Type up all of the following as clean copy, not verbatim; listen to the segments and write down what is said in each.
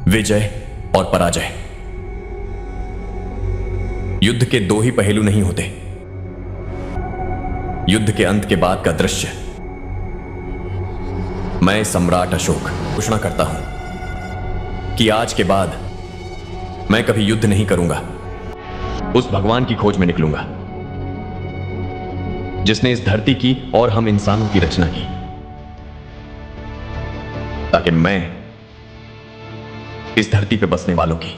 विजय और पराजय, युद्ध के दो ही पहलू नहीं होते। युद्ध के अंत के बाद का दृश्य। मैं सम्राट अशोक घोषणा करता हूं कि आज के बाद मैं कभी युद्ध नहीं करूंगा। उस भगवान की खोज में निकलूंगा जिसने इस धरती की और हम इंसानों की रचना की, ताकि मैं इस धरती पे बसने वालों की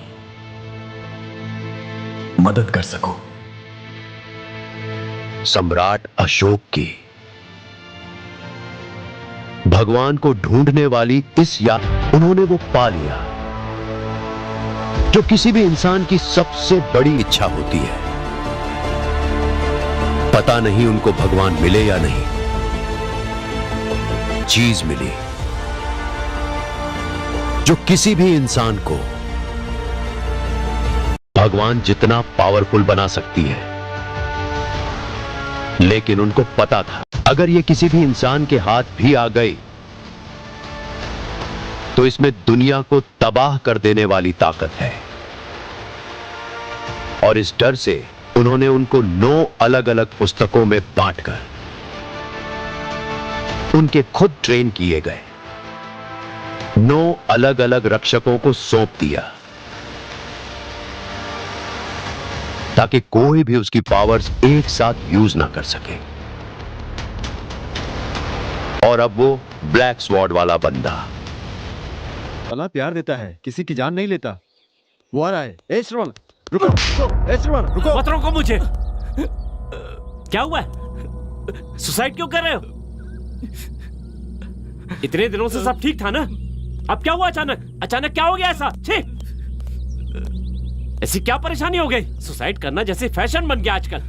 मदद कर सकूं। सम्राट अशोक की भगवान को ढूंढने वाली इस याद उन्होंने वो पा लिया जो किसी भी इंसान की सबसे बड़ी इच्छा होती है। पता नहीं उनको भगवान मिले या नहीं, चीज मिली जो किसी भी इंसान को भगवान जितना पावरफुल बना सकती है। लेकिन उनको पता था अगर ये किसी भी इंसान के हाथ भी आ गई तो इसमें दुनिया को तबाह कर देने वाली ताकत है। और इस डर से उन्होंने उनको 9 अलग अलग पुस्तकों में बांटकर उनके खुद ट्रेन किए गए 9 अलग अलग रक्षकों को सौंप दिया, ताकि कोई भी उसकी पावर्स एक साथ यूज ना कर सके। और अब वो ब्लैक स्वॉर्ड वाला बंदा अल्लाह प्यार देता है, किसी की जान नहीं लेता। वो आ रहा है। ए श्रवण रुको, ए श्रवण रुको। मत रोको मुझे। क्या हुआ है? सुसाइड क्यों कर रहे हो? इतने दिनों से सब ठीक था ना, अब क्या हुआ अचानक क्या हो गया ऐसा? छी! ऐसी क्या परेशानी हो गई? सुसाइड करना जैसे फैशन बन गया आजकल।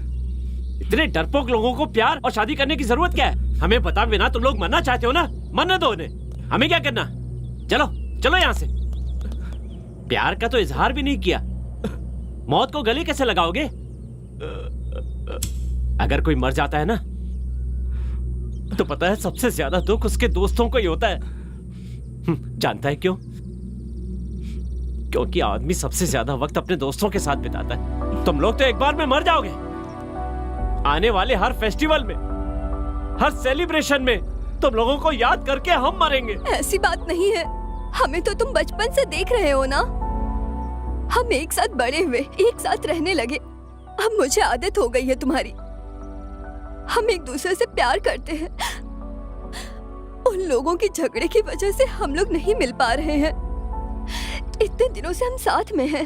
इतने डरपोक लोगों को प्यार और शादी करने की जरूरत क्या है? हमें बता बिना तुम लोग मरना चाहते हो ना, मरने दो उन्हें। हमें क्या करना? चलो चलो यहां से। प्यार का तो इजहार भी नहीं किया, मौत को गले कैसे लगाओगे? अगर कोई मर जाता है ना तो पता है सबसे ज्यादा दुख उसके दोस्तों को ही होता है। जानता है क्यों? क्योंकि आदमी सबसे ज्यादा वक्त अपने दोस्तों के साथ बिताता है। तुम लोग तो एक बार में मर जाओगे। आने वाले हर फेस्टिवल में, हर सेलिब्रेशन में तुम लोगों को याद करके हम मरेंगे। ऐसी बात नहीं है, हमें तो तुम बचपन से देख रहे हो ना। हम एक साथ बड़े हुए, एक साथ रहने लगे। अब मुझे आदत हो गई है तुम्हारी। हम एक दूसरे से प्यार करते हैं। उन लोगों की झगड़े की वजह से हम लोग नहीं मिल पा रहे हैं। इतने दिनों से हम साथ में हैं,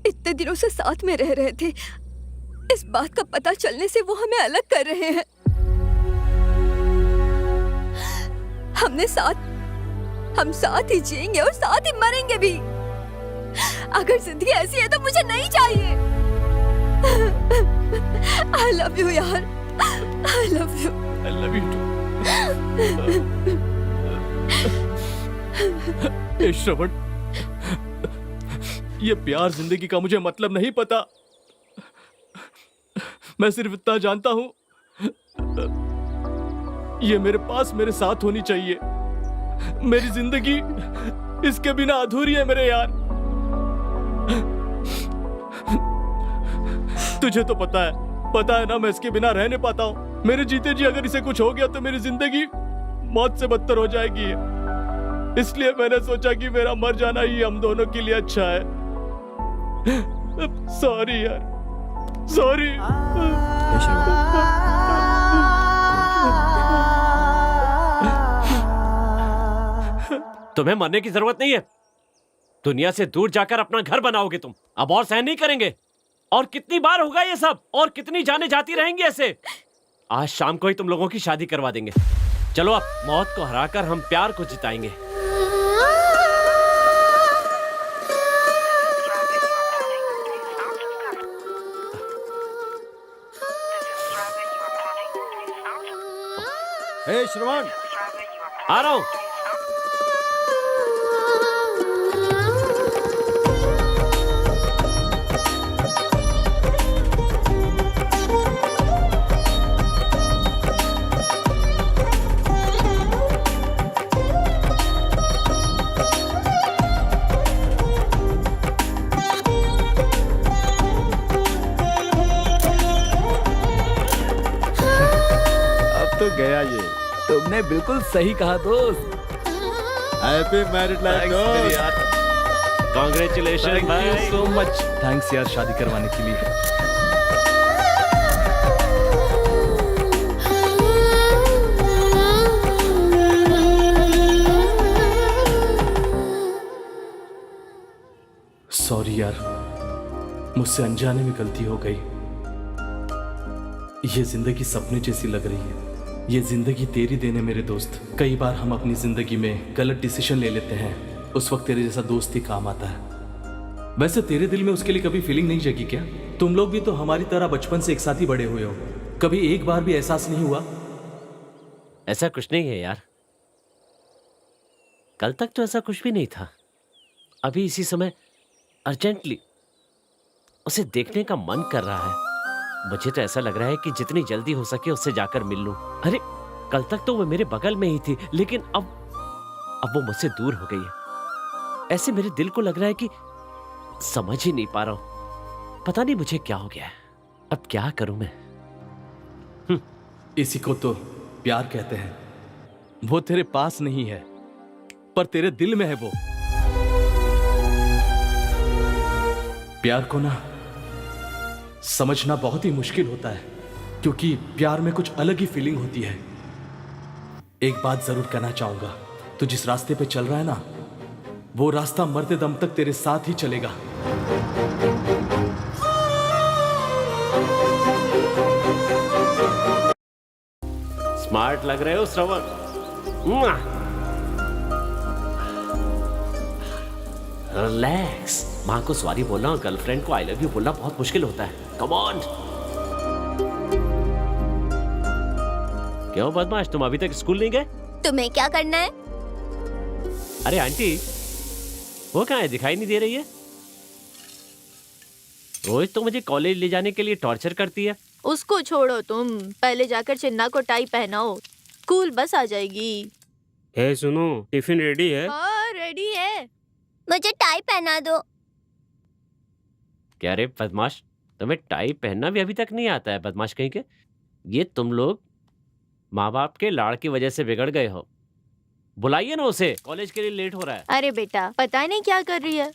इतने दिनों से साथ में रह रहे थे। इस बात का पता चलने से वो हमें अलग कर रहे हैं। हम साथ ही जिएंगे और साथ ही मरेंगे भी। अगर जिंदगी ऐसी है तो मुझे नहीं चाहिए। I love you यार, I love you. I love you too. ए श्रवण, ये प्यार जिंदगी का मुझे मतलब नहीं पता। मैं सिर्फ इतना जानता हूं, ये मेरे पास मेरे साथ होनी चाहिए। मेरी जिंदगी इसके बिना अधूरी है मेरे यार। तुझे तो पता है ना मैं इसके बिना रह नहीं पाता हूँ। मेरे जीते जी अगर इसे कुछ हो गया तो मेरी जिंदगी मौत से बदतर हो जाएगी। इसलिए मैंने सोचा कि मेरा मर जाना ही हम दोनों के लिए अच्छा है। सॉरी यार, सॉरी। तुम्हें मरने की जरूरत नहीं है। दुनिया से दूर जाकर अपना घर बनाओगे तुम। अब और सहन नहीं करेंगे। और कितनी बार होगा ये सब? और कितनी जाने जाती रहेंगी ऐसे? आज शाम को ही तुम लोगों की शादी करवा देंगे। चलो अब मौत को हराकर हम प्यार को जिताएंगे। हे श्रवण, आ रहा हूं। तूने बिल्कुल सही कहा दोस्त। हैप्पी मैरिड लाइफ दोस्त। Congratulation thank you so much. Thanks यार शादी करवाने के लिए। सॉरी यार, मुझसे अनजाने में गलती हो गई। ये जिंदगी सपने जैसी लग रही है। ये जिंदगी तेरी देने मेरे दोस्त। कई बार हम अपनी जिंदगी में गलत डिसीजन ले लेते हैं, उस वक्त तेरे जैसा दोस्त ही काम आता है। वैसे तेरे दिल में उसके लिए कभी फीलिंग नहीं जगी क्या? तुम लोग भी तो हमारी तरह बचपन से एक साथ ही बड़े हुए हो। कभी एक बार भी एहसास नहीं हुआ? ऐसा कुछ नहीं है यार, कल तक तो ऐसा कुछ भी नहीं था। अभी इसी समय अर्जेंटली उसे देखने का मन कर रहा है। मुझे तो ऐसा लग रहा है कि जितनी जल्दी हो सके उससे जाकर मिल लूं। अरे कल तक तो वो मेरे बगल में ही थी, लेकिन अब वो मुझसे दूर हो गई है। ऐसे मेरे दिल को लग रहा है कि समझ ही नहीं पा रहा हूं। पता नहीं मुझे क्या हो गया है। अब क्या करूं मैं? इसी को तो प्यार कहते हैं। वो तेरे पास नहीं है, पर तेरे दिल में है वो। प्यार को ना समझना बहुत ही मुश्किल होता है, क्योंकि प्यार में कुछ अलग ही फीलिंग होती है। एक बात जरूर कहना चाहूंगा, तू जिस रास्ते पे चल रहा है ना, वो रास्ता मरते दम तक तेरे साथ ही चलेगा। स्मार्ट लग रहे हो श्रवण। रिलैक्स। माँ को सॉरी बोलना और गर्लफ्रेंड को आई लव यू बोलना बहुत मुश्किल होता है। Come on. क्यों बदमाश, तुम अभी तक स्कूल नहीं गए? तुम्हें क्या करना है? अरे आंटी, वो कहाँ है? दिखाई नहीं दे रही है। रोज तो मुझे कॉलेज ले जाने के लिए टॉर्चर करती है। उसको छोड़ो, तुम पहले जाकर चिन्ना को टाई पहनाओ, स्कूल बस आ जाएगी। हे सुनो, टिफिन रेडी है? हाँ रेडी है। मुझे टाई पहना दो। क्या रे बदमाश, तुम्हें टाई पहनना भी अभी तक नहीं आता है? बदमाश कहीं के। ये तुम लोग माँ बाप के लाड़ की वजह से बिगड़ गए हो। बुलाइए ना उसे, कॉलेज के लिए लेट हो रहा है। अरे बेटा, पता नहीं क्या कर रही है।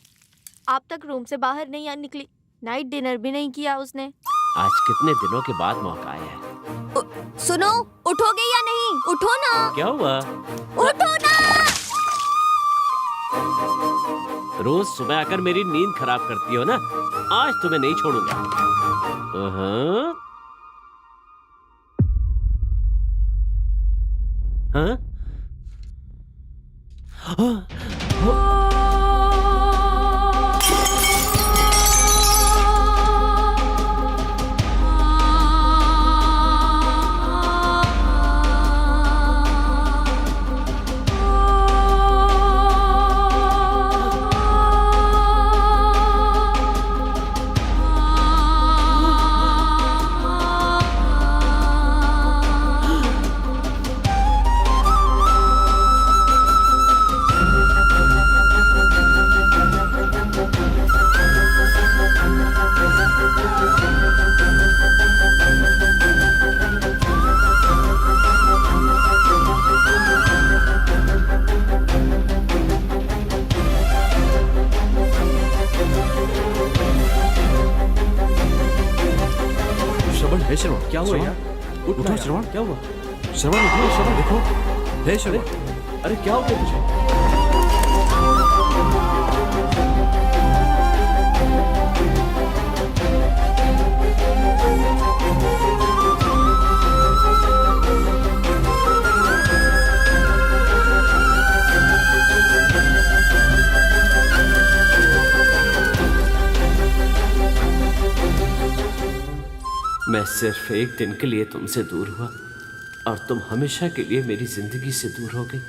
आप तक रूम से बाहर नहीं निकली, नाइट डिनर भी नहीं किया उसने। आज कितने दिनों के बाद मौका आया है। सुनो, उठोगे या नहीं? उठो ना। क्या हुआ? उठो ना। रोज सुबह आकर मेरी नींद खराब करती हो ना, आज तुम्हें नहीं छोड़ूंगा। हाँ? श्रवण, क्या हुआ यार? उठो श्रवण, क्या हुआ? श्रवण उठो, श्रवण देखो। हे श्रवण, अरे क्या हो गया तुझे? मैं सिर्फ एक दिन के लिए तुमसे दूर हुआ और तुम हमेशा के लिए मेरी जिंदगी से दूर हो गई।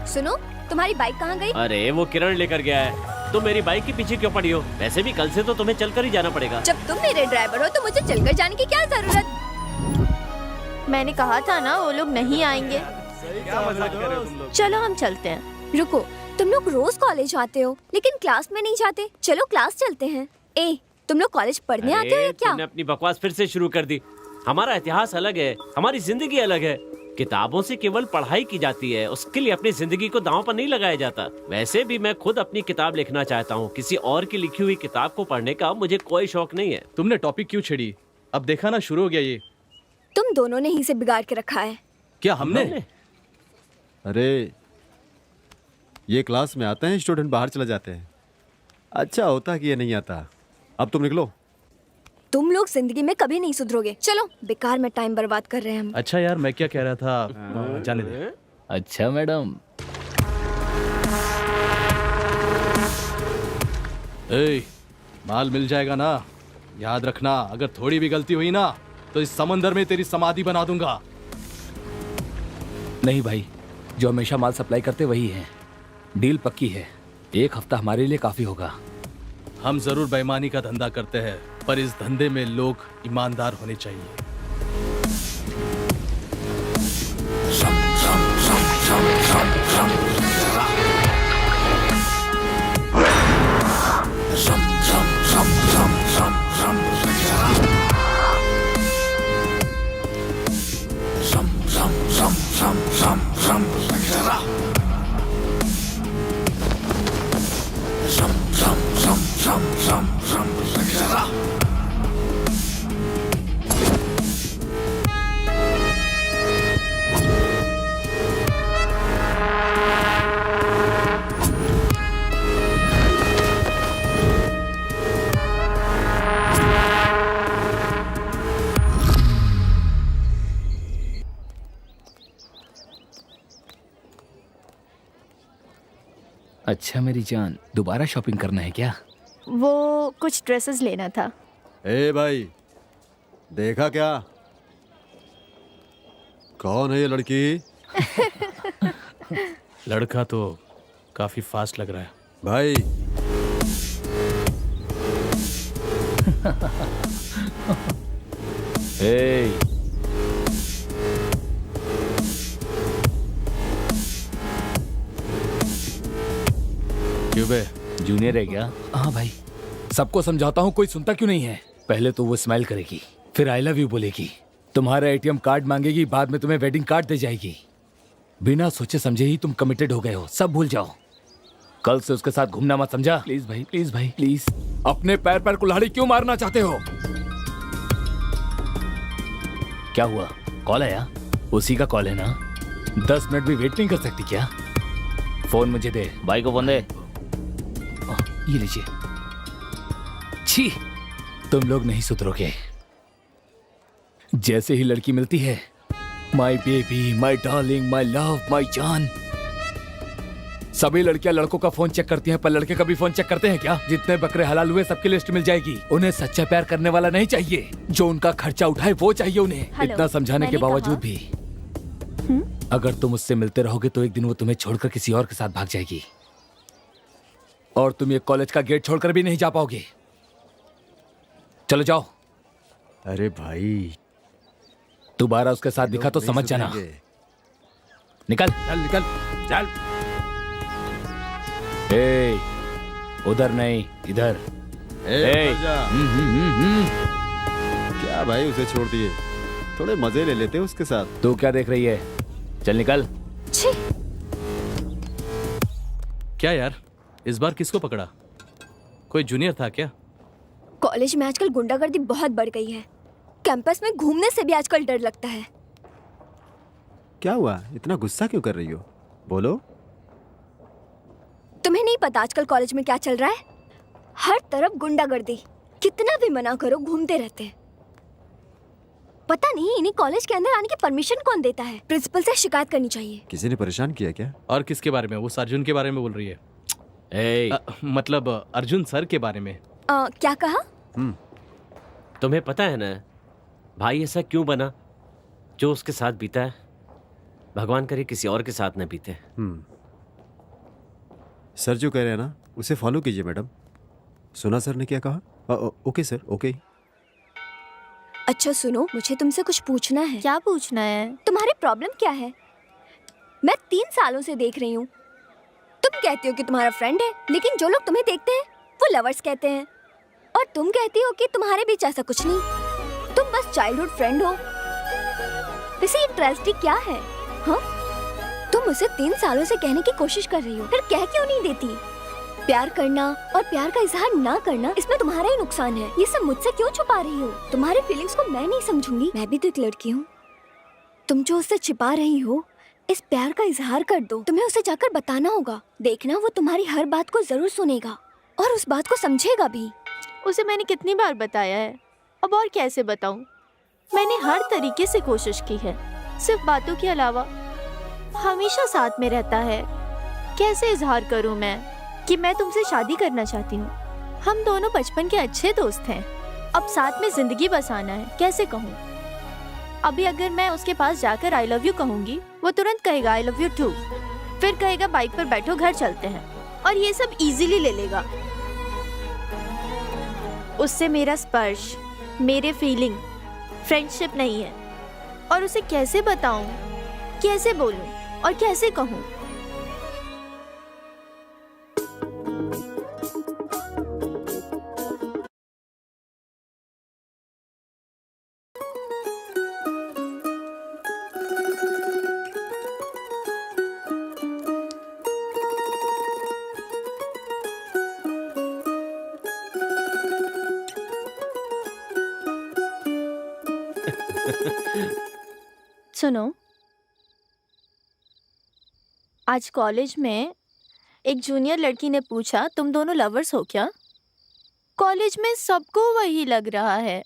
सुनो, तुम्हारी बाइक कहाँ गई? अरे वो किरण लेकर गया है। तुम मेरी बाइक के पीछे क्यों पड़ी हो? वैसे भी कल से तो तुम्हें चलकर ही जाना पड़ेगा। जब तुम मेरे ड्राइवर हो तो मुझे चलकर जाने की क्या जरूरत? मैंने कहा था ना वो लोग नहीं आएंगे। चलो हम चलते हैं। रुको, तुम लोग रोज कॉलेज आते हो लेकिन क्लास में नहीं जाते। चलो क्लास चलते हैं। ए, तुम लोग कॉलेज पढ़ने आते हो या क्या? तुमने अपनी बकवास फिर से शुरू कर दी। हमारा इतिहास अलग है, हमारी जिंदगी अलग है। किताबों से केवल पढ़ाई की जाती है, उसके लिए अपनी जिंदगी को दांव पर नहीं लगाया जाता। वैसे भी मैं खुद अपनी किताब लिखना चाहता हूँ, किसी और की लिखी हुई किताब को पढ़ने का मुझे कोई शौक नहीं है। तुमने टॉपिक क्यों छेड़ी? अब देखा ना, शुरू हो गया ये। तुम दोनों ने ही से बिगाड़ के रखा है। क्या हमने? अरे ये क्लास में आते हैं, स्टूडेंट बाहर चले जाते हैं। अच्छा होता कि ये नहीं आता। अब तुम निकलो। तुम लोग जिंदगी में कभी नहीं सुधरोगे। चलो, बेकार में टाइम बर्बाद कर रहे हैं हम। अच्छा यार, मैं क्या कह रहा था, जाने दे। अच्छा मैडम। ए, माल मिल जाएगा ना? याद रखना, अगर थोड़ी भी गलती हुई ना तो इस समंदर में तेरी समाधि बना दूंगा। नहीं भाई, जो हमेशा माल सप्लाई करते वही हैं। डील पक्की है, 1 हफ्ता हमारे लिए काफी होगा। हम जरूर बेईमानी का धंधा करते हैं, पर इस धंधे में लोग ईमानदार होने चाहिए। अच्छा मेरी जान, दोबारा शॉपिंग करना है क्या? वो कुछ ड्रेसेस लेना था। ए भाई, देखा क्या? कौन है ये लड़की? लड़का तो काफी फास्ट लग रहा है भाई ए, क्यों बे? जूनियर है क्या? हाँ भाई, सबको समझाता हूँ, कोई सुनता क्यों नहीं है? पहले तो वो स्माइल करेगी, फिर आई लव यू बोलेगी, तुम्हारा एटीएम कार्ड मांगेगी, बाद में तुम्हें वेडिंग कार्ड दे जाएगी। बिना सोचे समझे ही तुम कमिटेड हो गए हो, सब भूल जाओ। कल से उसके साथ घूमना मत, समझा? प्लीज भाई, प्लीज भाई, प्लीज। अपने पैर पर कुल्हाड़ी क्यों मारना चाहते हो? क्या हुआ? कॉल आया? उसी का कॉल है ना? 10 मिनट भी वेट नहीं कर सकती क्या? फोन मुझे दे। भाई को फोन दे। ये लीजिए। छी, तुम लोग नहीं सुधरोगे। जैसे ही लड़की मिलती है, my baby, my darling, my love, my जान, सभी लड़कियां लड़कों का फोन चेक करती हैं, पर लड़के कभी फोन चेक करते हैं क्या? जितने बकरे हलाल हुए सबकी लिस्ट मिल जाएगी। उन्हें सच्चा प्यार करने वाला नहीं चाहिए, जो उनका खर्चा उठाए वो चाहिए उन्हें। हेलो, इतना समझाने के मैंने बावजूद भी अगर तुम उससे मिलते रहोगे तो एक दिन वो तुम्हें छोड़कर किसी और के साथ भाग जाएगी, और तुम ये कॉलेज का गेट छोड़कर भी नहीं जा पाओगे। चलो जाओ। अरे भाई, दोबारा उसके साथ दिखा तो समझ जाना। निकल चल निकल चल। ए, उधर नहीं, इधर। ए, जा। क्या भाई, उसे छोड़ दिए, थोड़े मजे ले लेते उसके साथ। तू क्या देख रही है? चल निकल। छी, क्या यार, इस बार किसको पकड़ा? कोई जूनियर था क्या? कॉलेज में आजकल गुंडागर्दी बहुत बढ़ गई है। कैंपस में घूमने से भी आजकल डर लगता है। क्या हुआ, इतना गुस्सा क्यों कर रही हो? बोलो। तुम्हें नहीं पता आजकल कॉलेज में क्या चल रहा है? हर तरफ गुंडागर्दी, कितना भी मना करो घूमते रहते हैं। पता नहीं इन्हीं कॉलेज के अंदर आने की परमिशन कौन देता है? प्रिंसिपल से शिकायत करनी चाहिए। किसी ने परेशान किया क्या? और किसके बारे में? वो अर्जुन के बारे में बोल रही है। ए, मतलब अर्जुन सर के बारे में। क्या कहा? तुम्हें पता है ना भाई ऐसा क्यों बना? जो उसके साथ बीता है, भगवान करे किसी और के साथ न बीते। सर जो कह रहे हैं ना, उसे फॉलो कीजिए मैडम। सुना सर ने क्या कहा? Okay sir, okay. अच्छा सुनो, मुझे तुमसे कुछ पूछना है। क्या पूछना है? तुम्हारी प्रॉब्लम क्या है? मैं 3 सालों से देख रही हूँ। तुम कहती हो कि तुम्हारा फ्रेंड है, लेकिन जो लोग तुम्हें देखते हैं वो लवर्स कहते हैं। और तुम कहती हो कि तुम्हारे बीच ऐसा कुछ नहीं, तुम बस चाइल्डहुड फ्रेंड हो। वैसे ये ट्रेजेडी क्या है? हाँ, तुम उसे 3 सालों से कहने की कोशिश कर रही हो, फिर कह क्यों नहीं देती? प्यार करना और प्यार का इजहार ना करना, इसमें तुम्हारा ही नुकसान है। ये सब मुझसे क्यों छुपा रही हो? तुम्हारे फीलिंग्स को मैं नहीं समझूंगी। मैं भी तो एक लड़की हूँ। तुम जो उससे छिपा रही हो, इस प्यार का इजहार कर दो। तुम्हें उसे जाकर बताना होगा। देखना, वो तुम्हारी हर बात को जरूर सुनेगा और उस बात को समझेगा भी। उसे मैंने कितनी बार बताया है, अब और कैसे बताऊं? मैंने हर तरीके से कोशिश की है, सिर्फ बातों के अलावा। हमेशा साथ में रहता है। कैसे इजहार करूं मैं कि मैं तुमसे शादी करना चाहती हूँ? हम दोनों बचपन के अच्छे दोस्त हैं, अब साथ में जिंदगी बसाना है। कैसे कहूँ? अभी अगर मैं उसके पास जाकर आई लव यू कहूंगी, वो तुरंत कहेगा आई लव यू टू, फिर कहेगा बाइक पर बैठो घर चलते हैं, और ये सब इजीली ले लेगा। उससे मेरा स्पर्श, मेरे फीलिंग, फ्रेंडशिप नहीं है। और उसे कैसे बताऊं, कैसे बोलूं और कैसे कहूं? सुनो, आज कॉलेज में एक जूनियर लड़की ने पूछा, तुम दोनों लवर्स हो क्या? कॉलेज में सबको वही लग रहा है।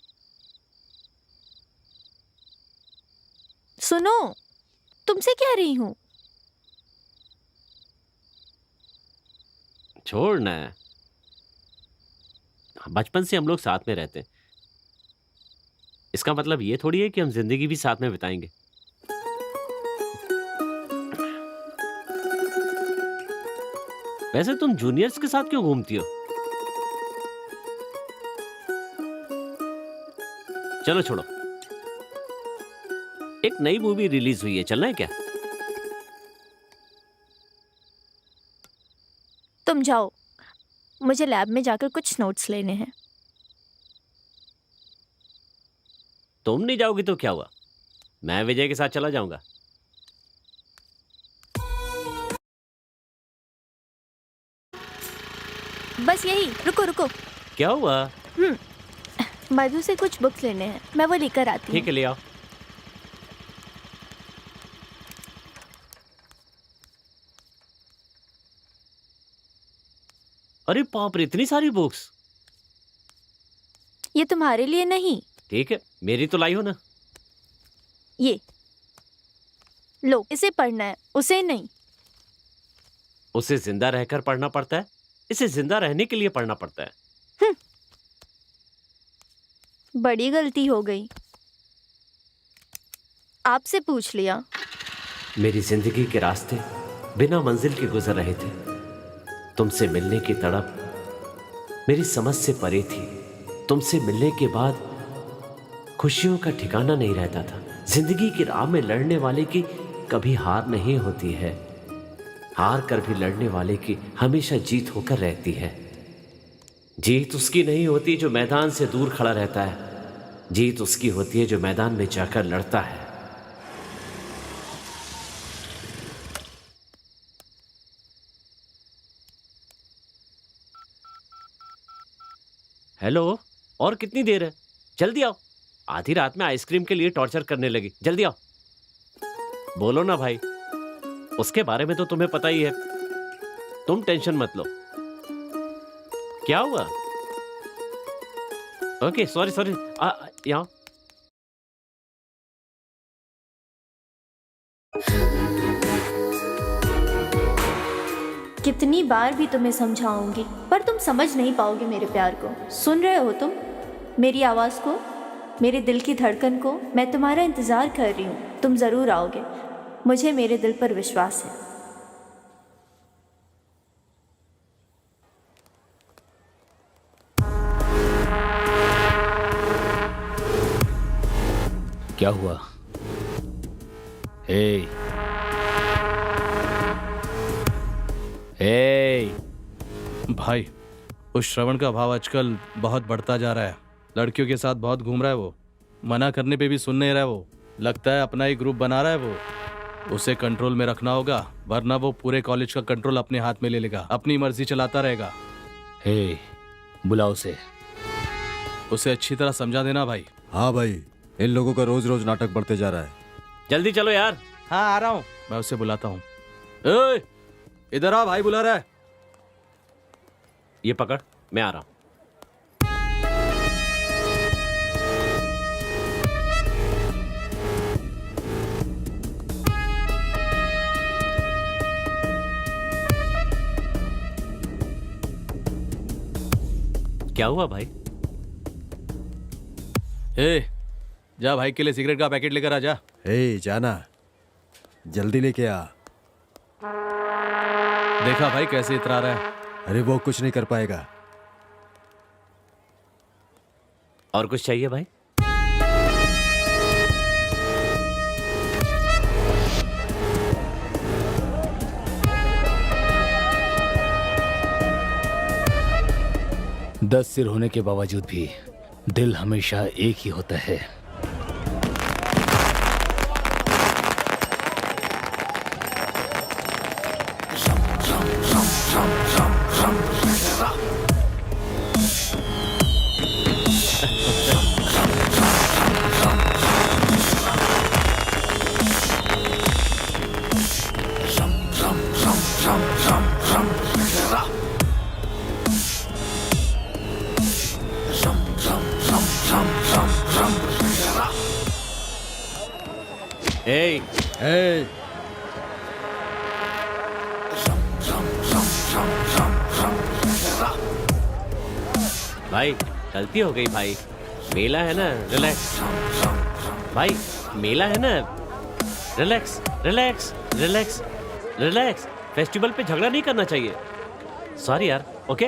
सुनो, तुमसे कह रही हूँ। छोड़ ना, बचपन से हम लोग साथ में रहते हैं। इसका मतलब ये थोड़ी है कि हम जिंदगी भी साथ में बिताएंगे। वैसे तुम जूनियर्स के साथ क्यों घूमती हो? चलो छोड़ो, एक नई मूवी रिलीज हुई है, चलना है क्या? तुम जाओ, मुझे लैब में जाकर कुछ नोट्स लेने हैं। तुम नहीं जाओगी तो क्या हुआ, मैं विजय के साथ चला जाऊंगा। बस यही, रुको रुको। क्या हुआ? मधु से कुछ बुक्स लेने हैं, मैं वो लेकर आती हूँ। ठीक है, ले आओ। अरे बाप रे, इतनी सारी बुक्स! ये तुम्हारे लिए नहीं। ठीक है, मेरी तो लाई हो ना। ये लो, इसे पढ़ना है, उसे नहीं। उसे जिंदा रहकर पढ़ना पड़ता है, इसे जिंदा रहने के लिए पढ़ना पड़ता है। बड़ी गलती हो गई, आपसे पूछ लिया। मेरी जिंदगी के रास्ते बिना मंजिल के गुजर रहे थे। तुमसे मिलने की तड़प मेरी समझ से परे थी। तुमसे मिलने के बाद खुशियों का ठिकाना नहीं रहता था। जिंदगी की राह में लड़ने वाले की कभी हार नहीं होती है, हार कर भी लड़ने वाले की हमेशा जीत होकर रहती है। जीत उसकी नहीं होती जो मैदान से दूर खड़ा रहता है, जीत उसकी होती है जो मैदान में जाकर लड़ता है। हेलो, और कितनी देर है? जल्दी आओ, आधी रात में आइसक्रीम के लिए टॉर्चर करने लगी। जल्दी आओ। बोलो ना भाई, उसके बारे में तो तुम्हें पता ही है। तुम टेंशन मत लो। क्या हुआ? ओके, सॉरी सॉरी, यहाँ। कितनी बार भी तुम्हें समझाऊंगी, पर तुम समझ नहीं पाओगे मेरे प्यार को। सुन रहे हो तुम मेरी आवाज़ को, मेरे दिल की धड़कन को? मैं तुम्हारा इंतज़ार कर रही हूँ, तुम ज़रूर आओगे। मुझे मेरे दिल पर विश्वास है। क्या हुआ? हे, भाई, उस श्रवण का भाव आजकल बहुत बढ़ता जा रहा है। लड़कियों के साथ बहुत घूम रहा है वो, मना करने पे भी सुन नहीं रहा है वो। लगता है अपना ही ग्रुप बना रहा है वो। उसे कंट्रोल में रखना होगा, वरना वो पूरे कॉलेज का कंट्रोल अपने हाथ में ले लेगा, अपनी मर्जी चलाता रहेगा। हे, बुलाओ उसे अच्छी तरह समझा देना भाई। हाँ भाई, इन लोगों का रोज रोज नाटक बढ़ते जा रहा है। जल्दी चलो यार। हाँ आ रहा हूँ, मैं उसे बुलाता हूँ। इधर आ, भाई बुला रहा है। ये पकड़, मैं आ रहा हूँ। क्या हुआ भाई? जा भाई के लिए सिगरेट का पैकेट लेकर आ जा। जाना, जल्दी लेके आ। देखा भाई कैसे इतरा रहा है। अरे वो कुछ नहीं कर पाएगा। और कुछ चाहिए भाई? दस सिर होने के बावजूद भी दिल हमेशा एक ही होता है। भाई गलती हो गई भाई, मेला है ना, रिलैक्स। भाई मेला है ना, relax relax relax relax. Festival पे झगड़ा नहीं करना चाहिए। सॉरी यार। ओके,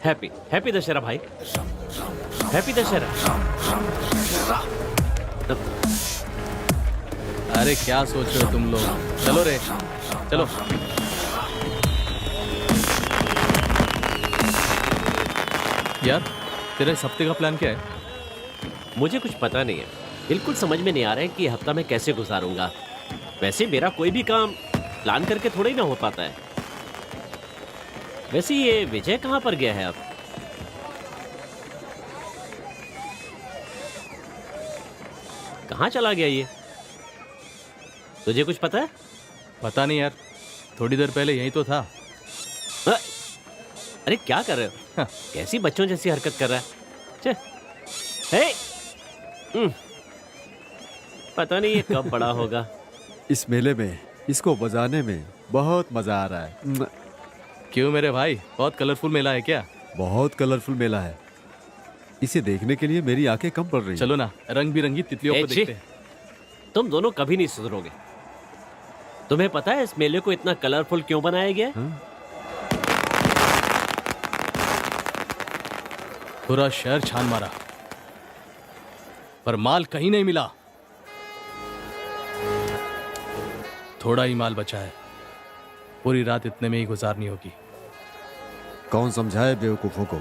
हैप्पी हैप्पी दशहरा भाई, हैप्पी दशहरा। अरे क्या सोच रहे हो तुम लोग? चलो रे चलो। यार तेरा इस हफ्ते का प्लान क्या है? मुझे कुछ पता नहीं है, बिल्कुल समझ में नहीं आ रहा है कि ये हफ्ता मैं कैसे गुजारूंगा। वैसे मेरा कोई भी काम प्लान करके थोड़ा ही ना हो पाता है। वैसे ये विजय कहाँ पर गया है अब? कहाँ चला गया ये? तुझे कुछ पता है? पता नहीं यार, थोड़ी देर पहले यही तो था। अरे क्या कर रहे हो? कैसी बच्चों जैसी हरकत कर रहा है। पता नहीं ये कब बड़ा होगा। इस मेले में इसको बजाने में बहुत मजा आ रहा है। क्यों मेरे भाई, बहुत कलरफुल मेला है क्या? बहुत कलरफुल मेला है, इसे देखने के लिए मेरी आंखें कम पड़ रही। चलो ना, रंग बिरंगी तितलियों को देखते हैं। तुम दोनों कभी नहीं सुधरोगे। तुम्हें पता है इस मेले को इतना कलरफुल क्यों बनाया गया? पूरा शहर छान मारा पर माल कहीं नहीं मिला। थोड़ा ही माल बचा है, पूरी रात इतने में ही गुजारनी होगी। कौन समझाए बेवकूफों को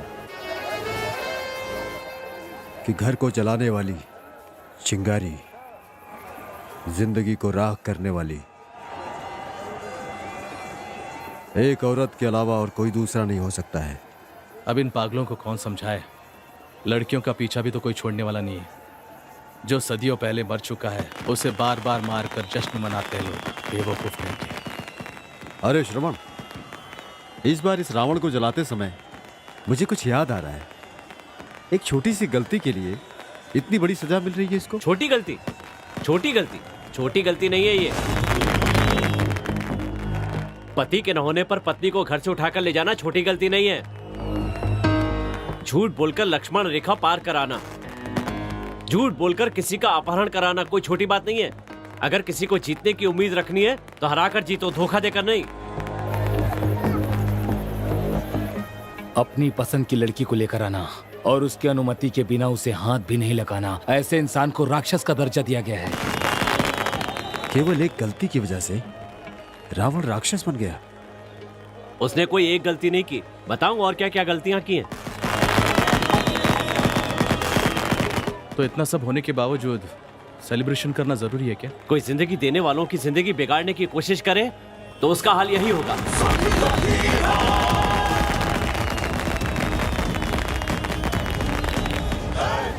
कि घर को जलाने वाली चिंगारी जिंदगी को राख करने वाली एक औरत के अलावा और कोई दूसरा नहीं हो सकता है। अब इन पागलों को कौन समझाए? लड़कियों का पीछा भी तो कोई छोड़ने वाला नहीं है। जो सदियों पहले मर चुका है उसे बार बार मार कर जश्न मनाते हैं लोग, बेवकूफ नहीं के। अरे श्रवण, इस बार इस रावण को जलाते समय मुझे कुछ याद आ रहा है। एक छोटी सी गलती के लिए इतनी बड़ी सजा मिल रही है इसको। छोटी गलती? छोटी गलती? छोटी गलती नहीं है ये। पति के न होने पर पत्नी को घर से उठाकर ले जाना छोटी गलती नहीं है। झूठ बोलकर लक्ष्मण रेखा पार कराना, झूठ बोलकर किसी का अपहरण कराना कोई छोटी बात नहीं है। अगर किसी को जीतने की उम्मीद रखनी है तो हराकर जीतो, धोखा देकर नहीं। अपनी पसंद की लड़की को लेकर आना और उसकी अनुमति के बिना उसे हाथ भी नहीं लगाना, ऐसे इंसान को राक्षस का दर्जा दिया गया है। केवल एक गलती की वजह से रावण राक्षस बन गया। उसने कोई एक गलती नहीं की। बताऊं और क्या क्या गलतियां की हैं? तो इतना सब होने के बावजूद सेलिब्रेशन करना जरूरी है क्या? कोई जिंदगी देने वालों की जिंदगी बिगाड़ने की कोशिश करे तो उसका हाल यही होगा।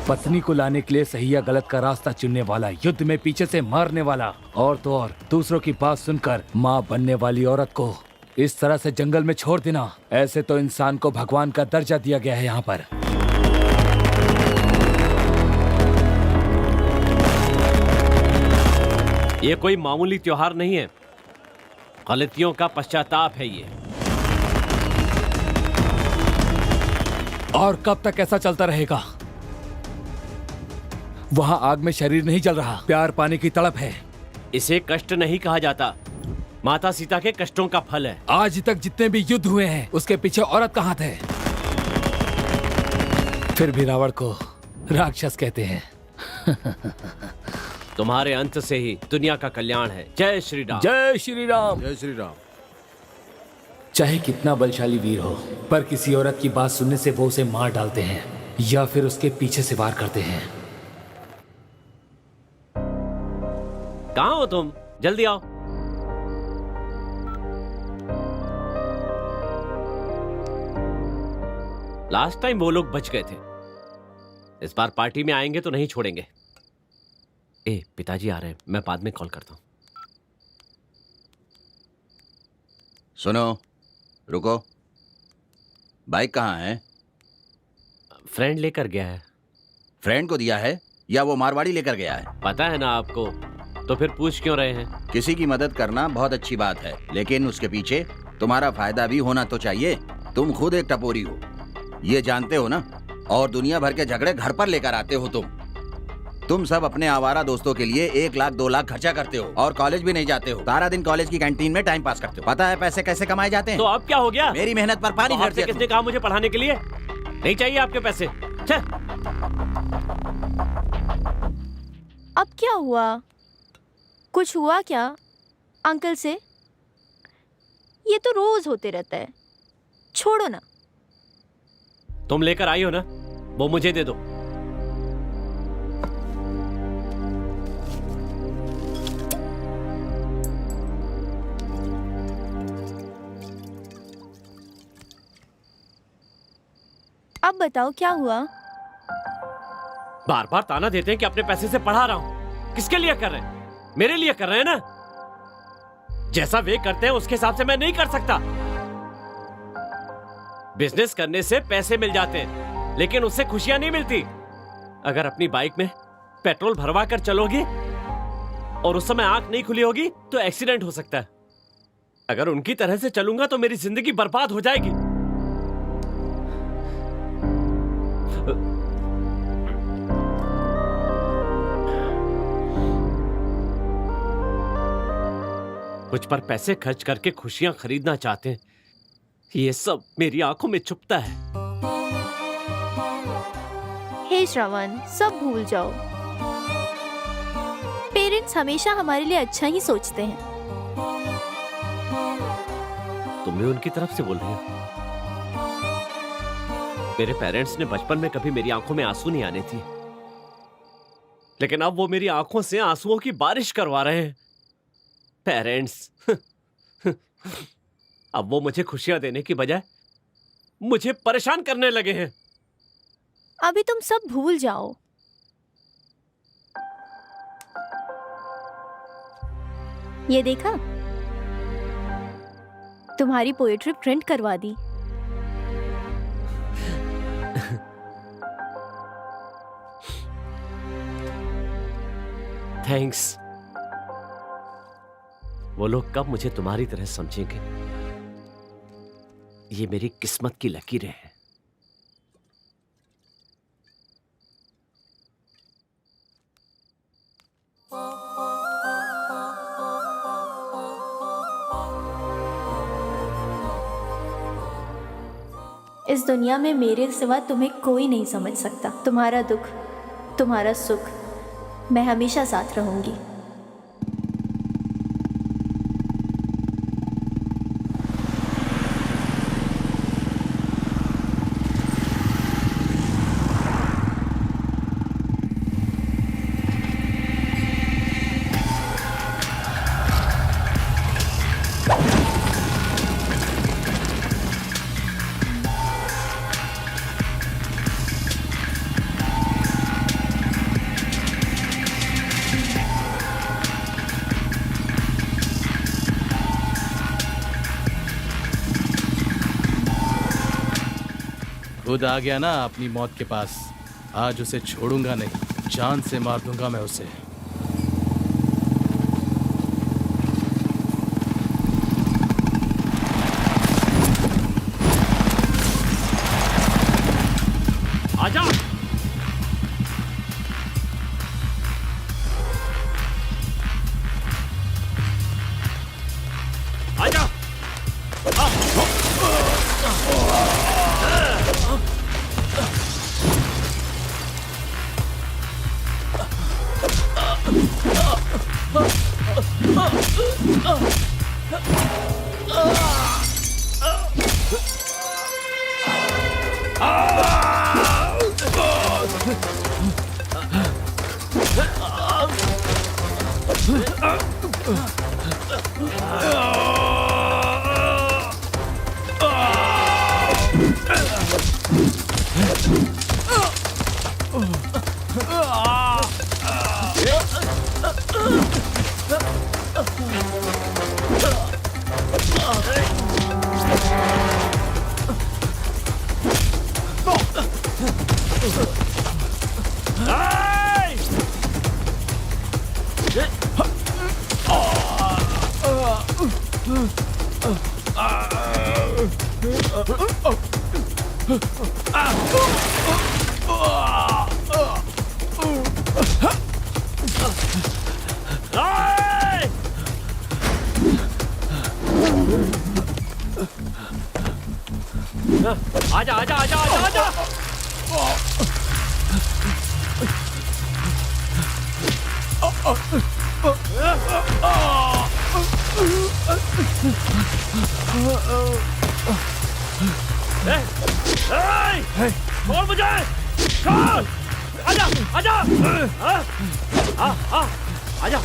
पत्नी को लाने के लिए सही या गलत का रास्ता चुनने वाला, युद्ध में पीछे से मारने वाला, और तो और दूसरों की बात सुनकर माँ बनने वाली औरत को इस तरह से जंगल में छोड़ देना, ऐसे तो इंसान को भगवान का दर्जा दिया गया है यहाँ पर। ये कोई मामूली त्योहार नहीं है, गलतियों का पश्चाताप है ये। और कब तक ऐसा चलता रहेगा? वहाँ आग में शरीर नहीं जल रहा, प्यार पाने की तड़प है। इसे कष्ट नहीं कहा जाता, माता सीता के कष्टों का फल है। आज तक जितने भी युद्ध हुए हैं उसके पीछे औरत कहाँ थे? फिर भी रावण को राक्षस कहते हैं। तुम्हारे अंत से ही दुनिया का कल्याण है। जय श्री राम। जय श्री राम। जय श्री राम। चाहे कितना बलशाली वीर हो, पर किसी औरत की बात सुनने से वो उसे मार डालते हैं या फिर उसके पीछे से वार करते हैं। कहाँ हो तुम? जल्दी आओ। लास्ट टाइम वो लोग बच गए थे, इस बार पार्टी में आएंगे तो नहीं छोड़ेंगे। ए, पिताजी आ रहे हैं, मैं बाद में कॉल करता हूं। सुनो, रुको। बाइक कहाँ है? फ्रेंड लेकर गया है। फ्रेंड को दिया है या वो मारवाड़ी लेकर गया है? पता है ना आपको, तो फिर पूछ क्यों रहे हैं? किसी की मदद करना बहुत अच्छी बात है, लेकिन उसके पीछे तुम्हारा फायदा भी होना तो चाहिए। तुम खुद एक टपोरी हो, ये जानते हो ना, और दुनिया भर के झगड़े घर पर लेकर आते हो तुम सब अपने आवारा दोस्तों के लिए 1 लाख 2 लाख खर्चा करते हो और कॉलेज भी नहीं जाते हो। सारा दिन कॉलेज की कैंटीन में टाइम पास करते हो। पता है पैसे कैसे कमाए जाते हैं? तो अब क्या हो गया? मेरी मेहनत पर पानी तो फेर आपसे दिया किसने कहा मुझे पढ़ाने के लिए? नहीं चाहिए आपके पैसे। छे। अब क्या हुआ? कुछ हुआ क्या अंकल से? ये तो रोज होते रहता है, छोड़ो ना। तुम लेकर आई हो ना, वो मुझे दे दो। अब बताओ क्या हुआ? बार बार ताना देते हैं कि अपने पैसे से पढ़ा रहा हूं। किसके लिए कर रहे हैं? मेरे लिए कर रहे हैं ना। जैसा वे करते हैं उसके हिसाब से मैं नहीं कर सकता। बिजनेस करने से पैसे मिल जाते हैं, लेकिन उससे खुशियां नहीं मिलती। अगर अपनी बाइक में पेट्रोल भरवा कर चलोगी और उस समय आंख नहीं खुली होगी तो एक्सीडेंट हो सकता है। अगर उनकी तरह से चलूंगा तो मेरी जिंदगी बर्बाद हो जाएगी। कुछ पर पैसे खर्च करके खुशियां खरीदना चाहते हैं, ये सब मेरी आंखों में चुभता है। हे श्रवण, सब भूल जाओ। पेरेंट्स हमेशा हमारे लिए अच्छा ही सोचते हैं। तुम भी उनकी तरफ से बोल रही हो? मेरे पेरेंट्स ने बचपन में कभी मेरी आंखों में आंसू नहीं आने थी, लेकिन अब वो मेरी आंखों से आंसुओं की बारिश करवा रहे हैं। पेरेंट्स अब वो मुझे खुशियां देने की बजाय मुझे परेशान करने लगे हैं। अभी तुम सब भूल जाओ। ये देखा, तुम्हारी पोएट्री प्रिंट करवा दी। थैंक्स। वो लोग कब मुझे तुम्हारी तरह समझेंगे? ये मेरी किस्मत की लकीरें हैं। इस दुनिया में मेरे सिवा तुम्हें कोई नहीं समझ सकता। तुम्हारा दुख, तुम्हारा सुख, मैं हमेशा साथ रहूंगी। खुद आ गया ना अपनी मौत के पास। आज उसे छोड़ूंगा नहीं, जान से मार दूंगा मैं उसे। आजा। आजा। आजा आजा आजा आजा आजा। छोड़ मुझे, छोड़। आजा आजा। आजा।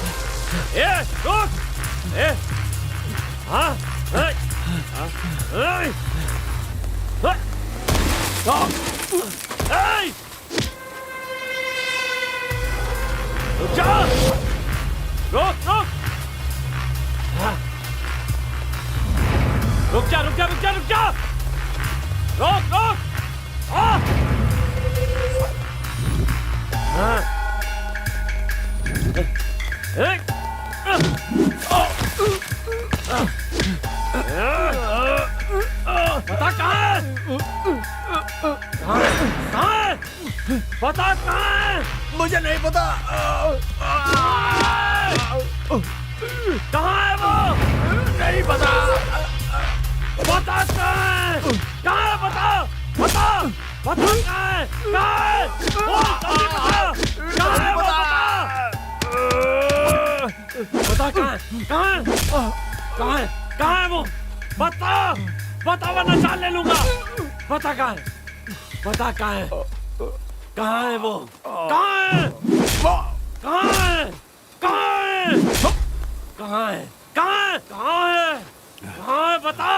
रुक। रुक जा। रुक रुक। रुक जा रुक जा रुक जा रुक जा। रुक रुक। बता कहाँ है? कहाँ है? बता कहाँ है? मुझे नहीं पता। कहाँ है वो? नहीं पता। बता कहाँ है? कहाँ है? बता बता बता कहाँ है? कहाँ है? बोल जल्दी बता। कहाँ है वो? बता कहाँ है? कहाँ है? कहाँ है? कहाँ है वो? बता बता वरना जान ले लूंगा। बता कहाँ है? बता कहाँ है? कहाँ है वो? कहाँ है? कहाँ है? कहाँ है? कहाँ है? कहाँ है? कहाँ है? कहाँ है? बता।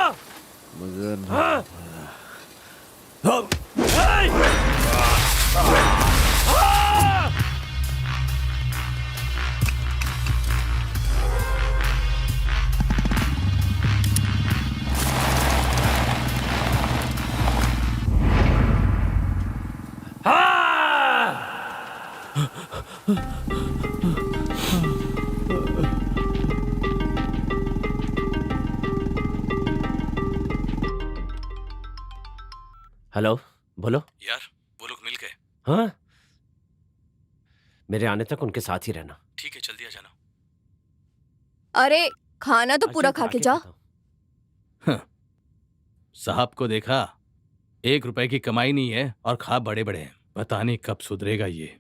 मुझे हाँ? हेलो, बोलो। यार वो लोग मिल गए। हाँ, मेरे आने तक उनके साथ ही रहना। ठीक है, जल्दी आ जाना। अरे खाना तो पूरा खा के जा। साहब को देखा, 1 रुपए की कमाई नहीं है और खा बड़े बड़े हैं। पता नहीं कब सुधरेगा ये।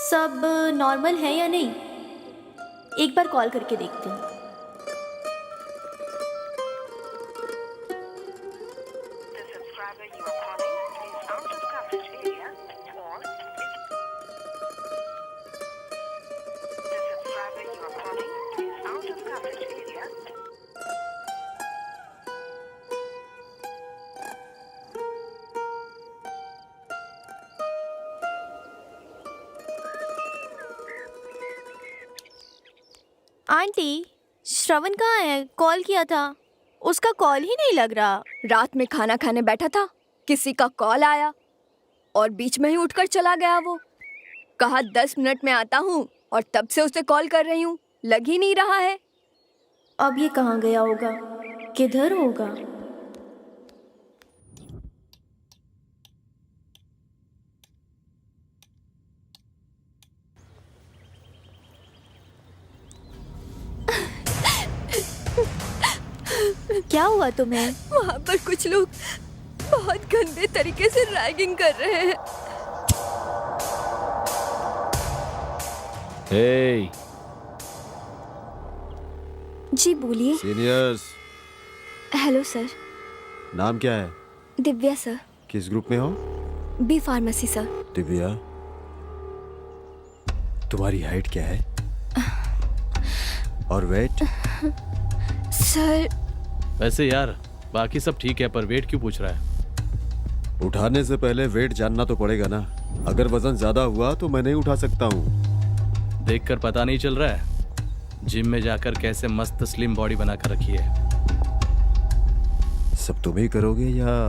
सब नॉर्मल है या नहीं? एक बार कॉल करके देखते हैं। आंटी, श्रवण कहाँ है? कॉल किया था। उसका कॉल ही नहीं लग रहा। रात में खाना खाने बैठा था, किसी का कॉल आया और बीच में ही उठकर चला गया। वो कहा 10 मिनट में आता हूँ और तब से उसे कॉल कर रही हूँ, लग ही नहीं रहा है। अब ये कहाँ गया होगा, किधर होगा? क्या हुआ तुम्हें? वहाँ पर कुछ लोग बहुत गंदे तरीके से रैगिंग कर रहे हैं। हे, जी बोलिए। Seniors, hello sir. नाम क्या है? दिव्या सर। किस ग्रुप में हो? B pharmacy sir. दिव्या, तुम्हारी हाइट क्या है और वेट? सर वैसे यार बाकी सब ठीक है, पर वेट क्यों पूछ रहा है? उठाने से पहले वेट जानना तो पड़ेगा ना। अगर वजन ज्यादा हुआ तो मैं नहीं उठा सकता हूँ। देखकर पता नहीं चल रहा है जिम में जाकर कैसे मस्त स्लिम बॉडी बनाकर रखी है। सब तुम ही करोगे या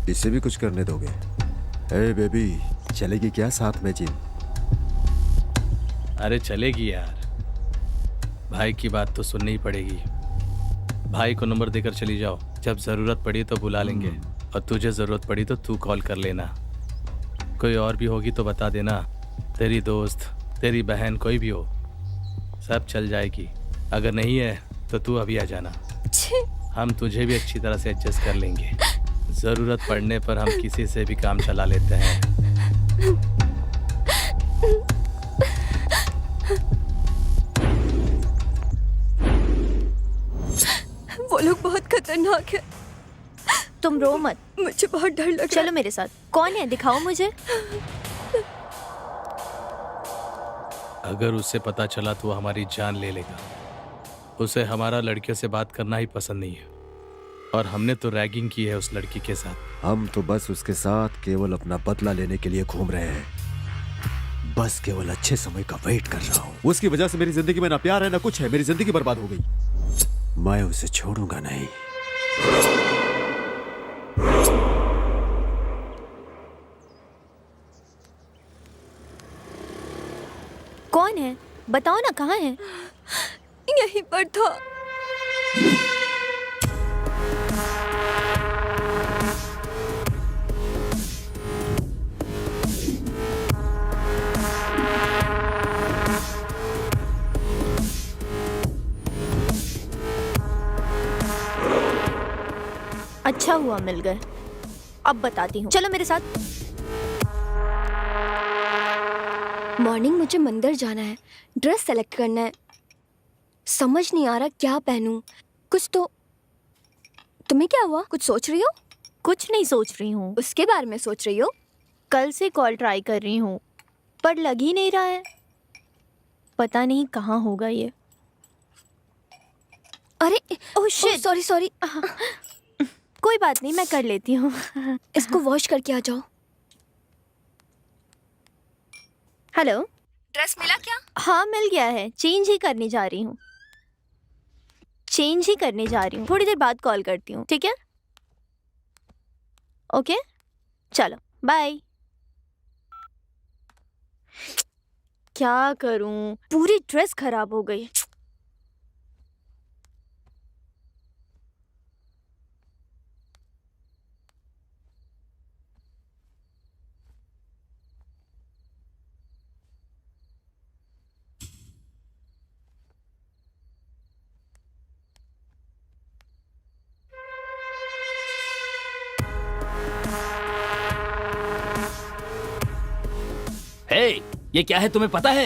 इसे भी कुछ करने दोगे? हे बेबी, चलेगी क्या साथ में जिम? अरे चलेगी यार, भाई की बात तो सुननी ही पड़ेगी। भाई को नंबर देकर चली जाओ, जब जरूरत पड़ी तो बुला लेंगे, और तुझे जरूरत पड़ी तो तू कॉल कर लेना। कोई और भी होगी तो बता देना, तेरी दोस्त, तेरी बहन, कोई भी हो, सब चल जाएगी। अगर नहीं है तो तू अभी आ जाना, हम तुझे भी अच्छी तरह से एडजस्ट कर लेंगे। जरूरत पड़ने पर हम किसी से भी काम चला लेते हैं। वो लोग बहुत खतरनाक है। तुम रो मत, मुझे बहुत डर लग रहा है। चलो मेरे साथ। कौन है, दिखाओ मुझे। अगर उसे पता चला तो वो हमारी जान ले लेगा। उसे हमारा लड़कियों से बात करना ही पसंद नहीं है, और हमने तो रैगिंग की है उस लड़की के साथ। हम तो बस उसके साथ केवल अपना बदला लेने के लिए घूम रहे हैं। बस केवल अच्छे समय का वेट कर रहा हूँ। उसकी वजह से मेरी जिंदगी में ना प्यार है ना कुछ है। मेरी जिंदगी बर्बाद हो गई। मैं उसे छोड़ूंगा नहीं। कौन है, बताओ ना, कहाँ है? यहीं पर था। अच्छा हुआ मिल गए। अब बताती हूँ, चलो मेरे साथ। मॉर्निंग मुझे मंदिर जाना है, ड्रेस सेलेक्ट करना है, समझ नहीं आ रहा क्या पहनूं। कुछ तो। तुम्हें क्या हुआ, कुछ सोच रही हो? कुछ नहीं सोच रही हूँ। उसके बारे में सोच रही हो? कल से कॉल ट्राई कर रही हूँ पर लग ही नहीं रहा है। पता नहीं कहाँ होगा ये। अरे ओह शिट, सॉरी सॉरी। कोई बात नहीं, मैं कर लेती हूँ। इसको वॉश करके आ जाओ। हेलो, ड्रेस मिला क्या? हाँ मिल गया है, चेंज ही करने जा रही हूँ। थोड़ी देर बाद कॉल करती हूँ, ठीक है? ओके चलो बाय। क्या करूँ, पूरी ड्रेस खराब हो गई। हे, ये क्या है तुम्हें पता है?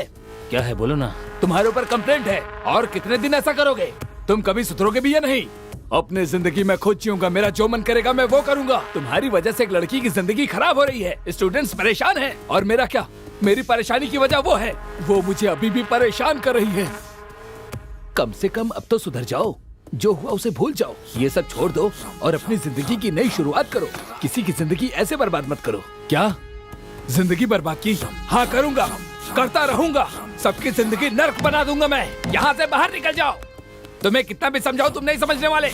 क्या है बोलो ना। तुम्हारे ऊपर कंप्लेंट है, और कितने दिन ऐसा करोगे? तुम कभी सुधरोगे भी या नहीं? अपनी जिंदगी में खुद जीऊंगा, मेरा जो मन करेगा मैं वो करूंगा। तुम्हारी वजह से एक लड़की की जिंदगी खराब हो रही है, स्टूडेंट्स परेशान हैं, और मेरा क्या? मेरी परेशानी की वजह वो है, वो मुझे अभी भी परेशान कर रही है। कम से कम अब तो सुधर जाओ, जो हुआ उसे भूल जाओ, ये सब छोड़ दो और अपनी जिंदगी की नई शुरुआत करो। किसी की जिंदगी ऐसे बर्बाद मत करो। क्या जिंदगी बर्बाद की? हाँ करूंगा, करता रहूंगा, सबकी जिंदगी नर्क बना दूंगा मैं। यहाँ से बाहर निकल जाओ। तुम्हें कितना भी समझाओ तुम नहीं समझने वाले।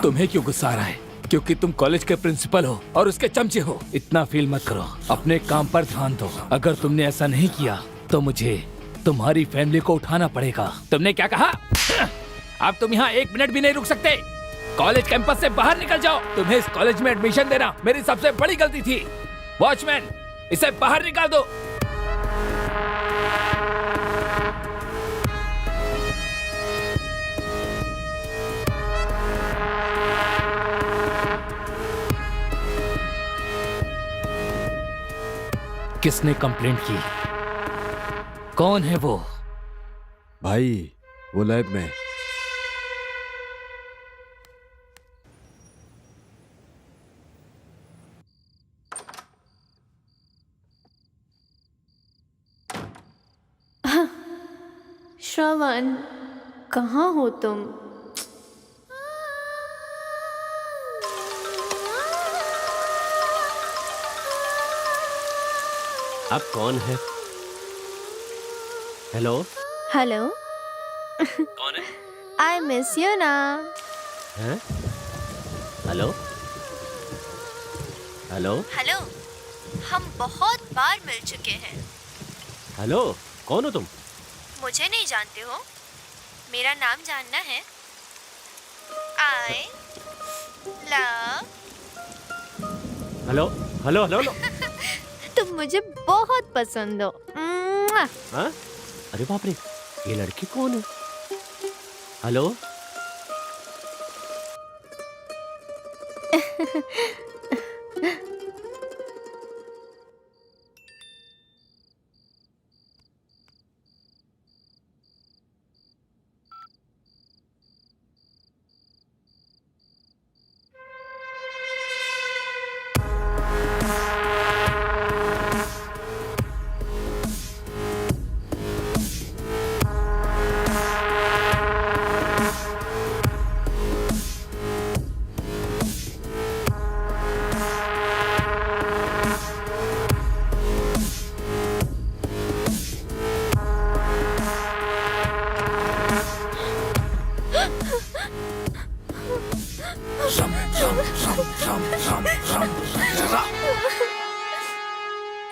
तुम्हें क्यों गुस्सा आ रहा है? क्योंकि तुम कॉलेज के प्रिंसिपल हो और उसके चमचे हो। इतना फील मत करो, अपने काम पर ध्यान दो। अगर तुमने ऐसा नहीं किया तो मुझे तुम्हारी फैमिली को उठाना पड़ेगा। तुमने क्या कहा? अब तुम यहाँ 1 मिनट भी नहीं रुक सकते। कॉलेज कैंपस से बाहर निकल जाओ। तुम्हें इस कॉलेज में एडमिशन देना मेरी सबसे बड़ी गलती थी। वॉचमैन, इसे बाहर निकाल दो। किसने कंप्लेंट की? कौन है वो? भाई वो लैब में। श्रवण, कहाँ हो तुम? आप कौन है? हेलो? हेलो। कौन है? आई मिस यू ना। हैं? हेलो? हेलो? हेलो, हम बहुत बार मिल चुके हैं। हेलो? कौन हो तुम? मुझे नहीं जानते हो? मेरा नाम जानना है? I love. Hello? Hello? Hello? Hello? तुम मुझे बहुत पसंद हो। हाँ? अरे बाप रे, ये लड़की कौन है? हेलो?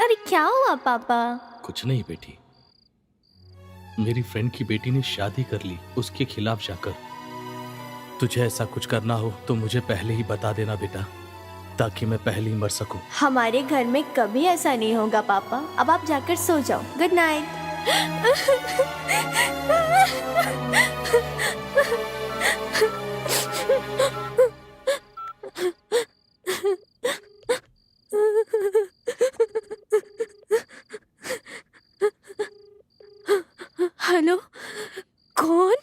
अरे क्या हुआ पापा? कुछ नहीं बेटी, मेरी फ्रेंड की बेटी ने शादी कर ली उसके खिलाफ जाकर। तुझे ऐसा कुछ करना हो तो मुझे पहले ही बता देना बेटा, ताकि मैं पहले ही मर सकूं। हमारे घर में कभी ऐसा नहीं होगा पापा। अब आप जाकर सो जाओ। Good night. हेलो, कौन?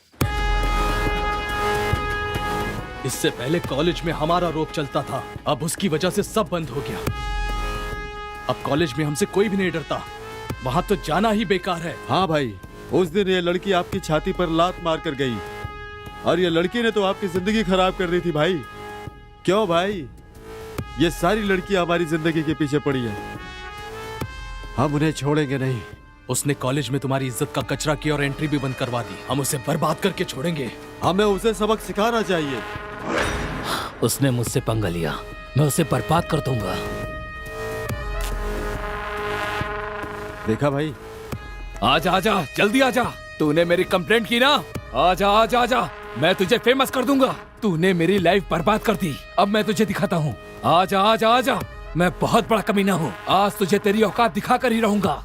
इससे पहले कॉलेज में हमारा रोप चलता था, अब उसकी वजह से सब बंद हो गया। अब कॉलेज में हमसे कोई भी नहीं डरता, वहां तो जाना ही बेकार है। हाँ भाई, उस दिन ये लड़की आपकी छाती पर लात मार कर गई और ये लड़की ने तो आपकी जिंदगी खराब कर दी थी भाई। क्यों भाई? ये सारी लड़कियां हमारी जिंदगी के पीछे पड़ी है, हम उन्हें छोड़ेंगे नहीं। उसने कॉलेज में तुम्हारी इज्जत का कचरा किया और एंट्री भी बंद करवा दी। हम उसे बर्बाद करके छोड़ेंगे। हमें उसे सबक सिखाना चाहिए। उसने मुझसे पंगा लिया, मैं उसे बर्बाद कर दूंगा। देखा भाई? आजा आजा, जल्दी आजा। तूने मेरी कंप्लेंट की ना? आजा आजा आजा, मैं तुझे फेमस कर दूंगा। तूने मेरी लाइफ बर्बाद कर दी, अब मैं तुझे दिखाता हूँ। आजा आजा आजा, मैं बहुत बड़ा कमीना हूँ। आज तुझे तेरी औकात दिखा कर ही रहूंगा।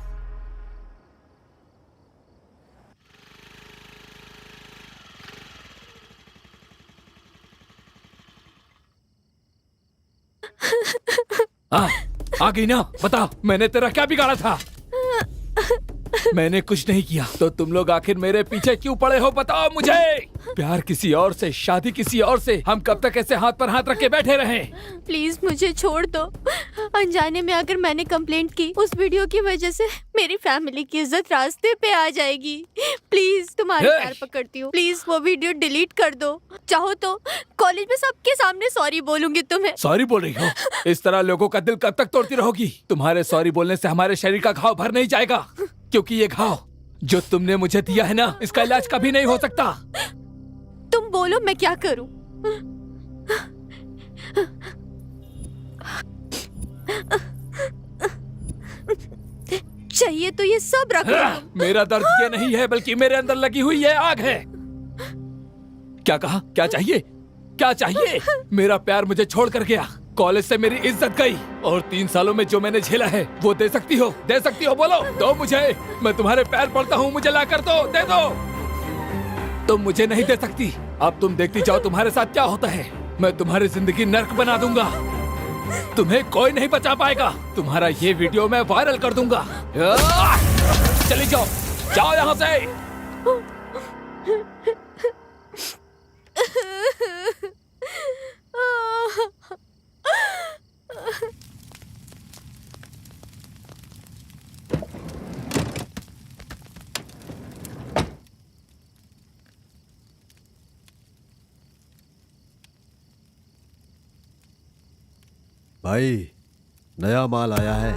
आ गई ना? बता, मैंने तेरा क्या बिगाड़ा था? मैंने कुछ नहीं किया, तो तुम लोग आखिर मेरे पीछे क्यों पड़े हो? बताओ मुझे। प्यार किसी और से, शादी किसी और से, हम कब तक ऐसे हाथ पर हाथ रख के बैठे रहें? प्लीज मुझे छोड़ दो। अनजाने में अगर मैंने कंप्लेंट की, उस वीडियो की वजह से मेरी फैमिली की इज्जत रास्ते पे आ जाएगी। प्लीज तुम्हारे पैर पकड़ती हूँ, प्लीज वो वीडियो डिलीट कर दो। चाहो तो कॉलेज में सबके सामने सॉरी बोलूंगी तुम्हें। सॉरी बोल रही हो? इस तरह लोगों का दिल कब तक तोड़ती रहोगी? तुम्हारे सॉरी बोलने से हमारे शरीर का घाव भर नहीं जाएगा, क्योंकि ये घाव जो तुमने मुझे दिया है ना, इसका इलाज कभी नहीं हो सकता। तुम बोलो मैं क्या करूं? चाहिए तो ये सब रख लो। मेरा दर्द ये नहीं है, बल्कि मेरे अंदर लगी हुई ये आग है। क्या कहा? क्या चाहिए? क्या चाहिए? मेरा प्यार मुझे छोड़ कर गया, कॉलेज से मेरी इज्जत गई, और 3 सालों में जो मैंने झेला है वो दे सकती हो? दे सकती हो? बोलो, दो मुझे। मैं तुम्हारे पैर पड़ता हूँ, मुझे ला कर दो, दे दो। तुम मुझे नहीं दे सकती। अब तुम देखती जाओ तुम्हारे साथ क्या होता है। मैं तुम्हारी जिंदगी नर्क बना दूंगा, तुम्हें कोई नहीं बचा पाएगा। तुम्हारा ये वीडियो मैं वायरल कर दूंगा। चली जाओ, जाओ यहाँ से। भाई, नया माल आया है।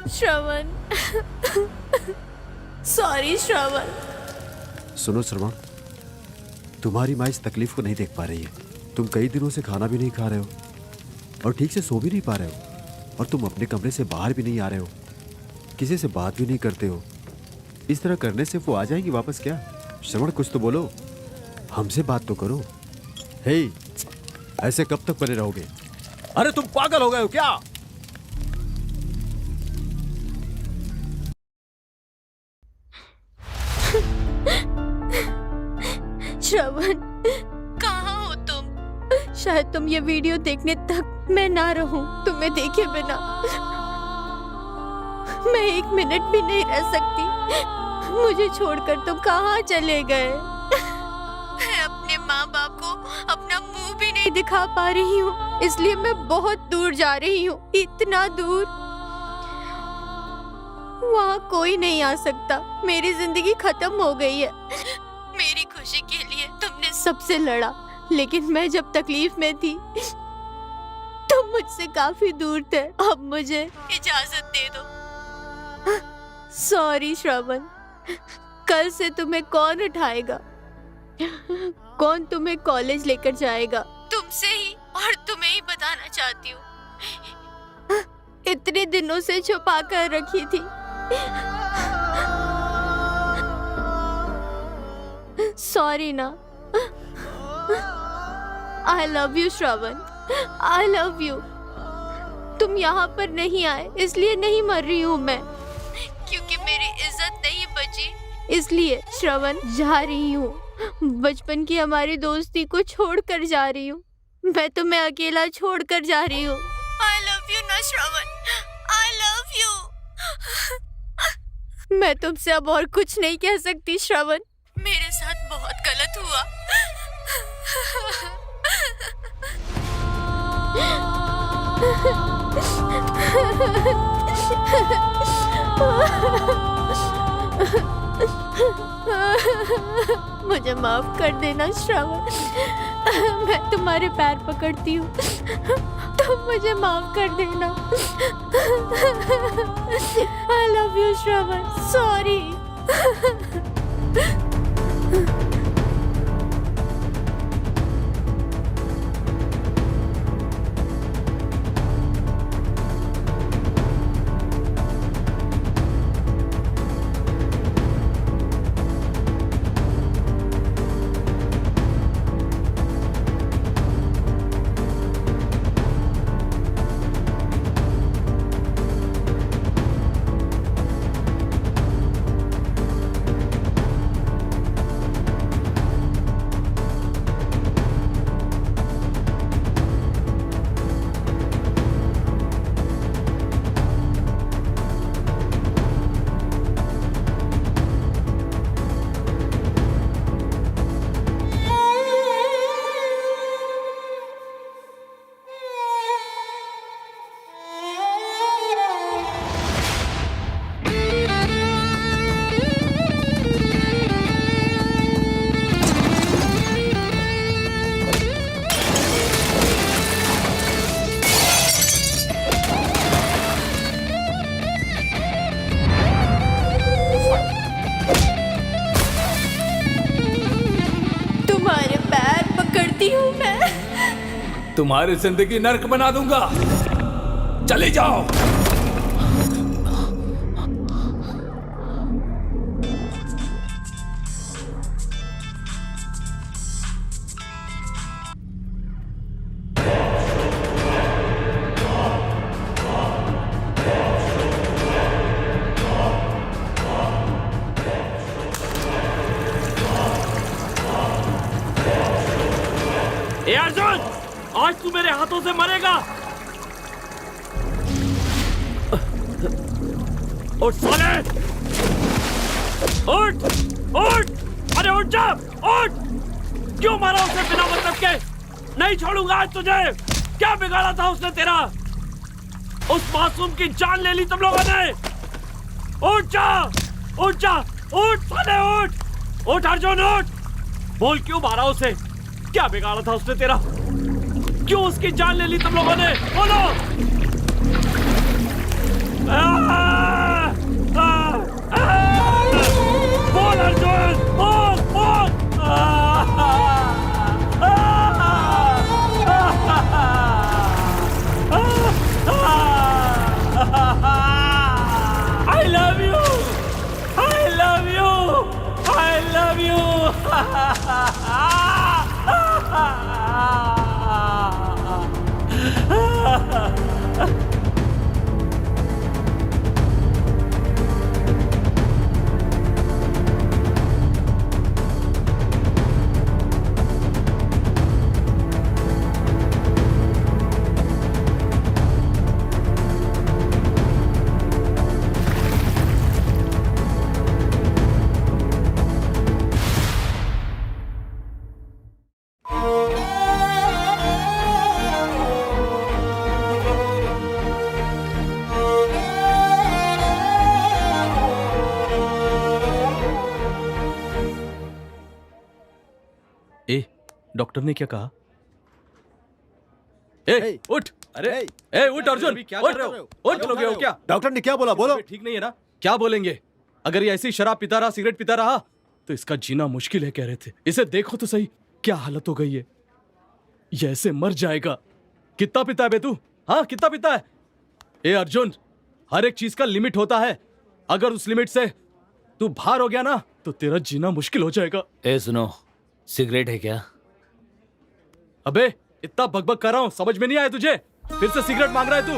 श्रवण, सॉरी श्रवण। सुनो श्रवण, तुम्हारी माँ इस तकलीफ को नहीं देख पा रही है। तुम कई दिनों से खाना भी नहीं खा रहे हो और ठीक से सो भी नहीं पा रहे हो, और तुम अपने कमरे से बाहर भी नहीं आ रहे हो, किसी से बात भी नहीं करते हो। इस तरह करने से वो आ जाएंगी वापस क्या? श्रवण, कुछ तो बोलो, हमसे बात तो करो। हे, ऐसे कब तक बने रहोगे? अरे तुम पागल हो गए हो क्या? श्रवण, कहाँ हो तुम? शायद तुम ये वीडियो देखने तक मैं ना रहूं तुम्हें देखे बिना। मैं 1 मिनट भी नहीं रह सकती। मुझे छोड़कर तुम कहाँ चले गए? मैं अपने माँ बाप को अपना मुंह भी नहीं दिखा पा रही हूँ, इसलिए मैं बहुत दूर जा रही हूँ, इतना दूर। वहाँ कोई नहीं आ सकता। मेरी जिंदगी खत्म हो गई है। मेरी खुशी के लिए तुमने सबसे लड़ा, लेकिन मैं जब तकलीफ में थी तुम मुझसे काफी दूर थे। अब मुझे इजाजत दे दो। सॉरी श्रवण, कल से तुम्हें कौन उठाएगा? कौन तुम्हें कॉलेज लेकर जाएगा? तुमसे ही, और तुम्हें ही बताना चाहती हूँ, इतने दिनों से छुपा कर रखी थी। सॉरी ना। आई love you Shravan, I love you. तुम यहाँ पर नहीं आए इसलिए नहीं मर रही हूँ मैं, क्योंकि मेरी इज्जत नहीं बची इसलिए श्रवण जा रही हूँ। बचपन की हमारी दोस्ती को छोड़कर जा रही हूँ। मैं तुम्हें अकेला छोड़कर जा रही हूँ। आई लव यू ना श्रवण, आई लव यू। मैं तुमसे अब और कुछ नहीं कह सकती श्रवण, मेरे साथ बहुत गलत हुआ। मुझे माफ कर देना श्रवण, मैं तुम्हारे पैर पकड़ती हूँ, तुम मुझे माफ कर देना। आई लव यू श्रवण, सॉरी। तुम्हारी जिंदगी नर्क बना दूंगा, चले जाओ। ए अर्जुन, आज तू मेरे हाथों से मरेगा। उठ साले, उठ उठ, अरे उठ जा, उठ। क्यों मारा उसे बिना मतलब के? नहीं छोड़ूंगा आज तुझे। क्या बिगाड़ा था उसने तेरा? उस मासूम की जान ले ली तुम लोगों ने। उठ जा, उठ जा, उठ साले, उठ उठ अर्जुन, उठ। बोल क्यों मारा उसे? क्या बिगाड़ा था उसने तेरा? क्यों उसकी जान ले ली तुम लोगों ने? बोलो। बोल अर्जुन, बोल बोल। I love you, I love you, I love you. Doctor ने क्या कहा? ए, उठ। अरे उठ अर्जुन, क्या कर रहे हो? उठ। लोगे हो क्या? डॉक्टर ने क्या बोला? बोलो। ठीक नहीं है ना? क्या बोलेंगे? अगर ये ऐसी शराब पीता रहा, सिगरेट पीता रहा तो इसका जीना मुश्किल है, कह रहे थे। इसे देखो तो सही, क्या हालत हो गई है। ये ऐसे मर जाएगा। कितना पीता है बे तू? हाँ, कितना पीता है? ए अर्जुन, हर एक चीज का लिमिट होता है। अगर उस लिमिट से तू बाहर हो गया ना तो तेरा जीना मुश्किल हो जाएगा। ए सुनो, सिगरेट है क्या? अबे इतना बकबक कर रहा हूँ, समझ में नहीं आया तुझे? फिर से सिगरेट मांग रहा है तू?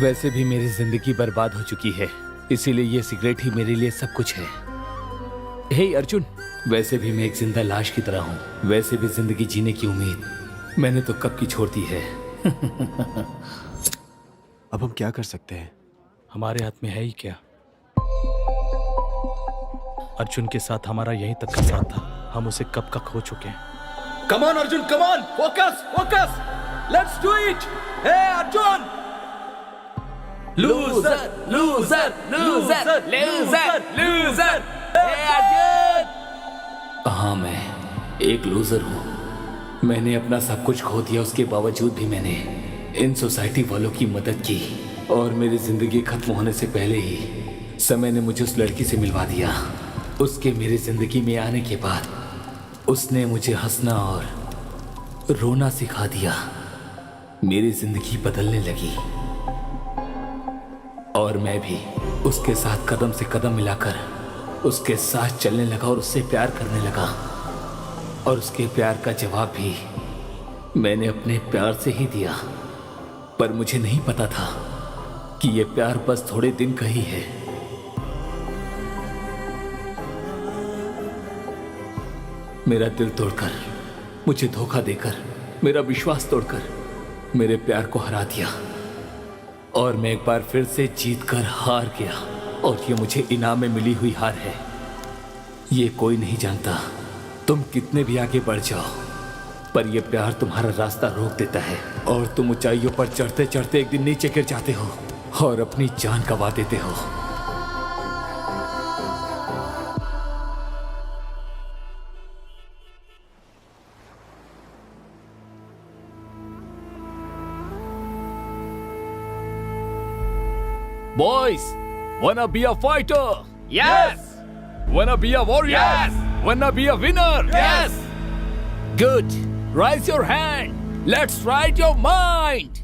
वैसे भी मेरी जिंदगी बर्बाद हो चुकी है, इसीलिए ये सिगरेट ही मेरे लिए सब कुछ है। हे अर्जुन, वैसे भी मैं एक जिंदा लाश की तरह हूँ। वैसे भी जिंदगी जीने की उम्मीद मैंने तो कब की छोड़ दी है। अब हम क्या कर सकते हैं? हमारे हाथ में है ही क्या? अर्जुन के साथ हमारा यहीं तक का साथ था, हम उसे कब का खो चुके हैं। Come on Arjun, come on, focus focus, let's do it. Hey Arjun! Loser loser loser loser loser, hey Arjun! हाँ, मैं एक लूजर हूँ। मैंने अपना सब कुछ खो दिया, उसके बावजूद भी मैंने इन सोसाइटी वालों की मदद की और मेरी जिंदगी खत्म होने से पहले ही समय ने मुझे उस लड़की से मिलवा दिया। उसके मेरी जिंदगी में आने के बाद उसने मुझे हंसना और रोना सिखा दिया। मेरी जिंदगी बदलने लगी और मैं भी उसके साथ कदम से कदम मिलाकर उसके साथ चलने लगा और उससे प्यार करने लगा। और उसके प्यार का जवाब भी मैंने अपने प्यार से ही दिया। पर मुझे नहीं पता था कि ये प्यार बस थोड़े दिन का ही है। मेरा दिल तोड़कर, मुझे धोखा देकर, मेरा विश्वास तोड़कर मेरे प्यार को हरा दिया और मैं एक बार फिर से जीतकर हार गया। और ये मुझे इनाम में मिली हुई हार है। ये कोई नहीं जानता तुम कितने भी आगे बढ़ जाओ, पर यह प्यार तुम्हारा रास्ता रोक देता है और तुम ऊंचाइयों पर चढ़ते चढ़ते एक दिन नीचे गिर जाते हो और अपनी जान गंवा देते हो। Boys, wanna be a fighter? Yes! Wanna be a warrior? Yes! Wanna be a winner? Yes! Good. Raise your hand. Let's ride your mind.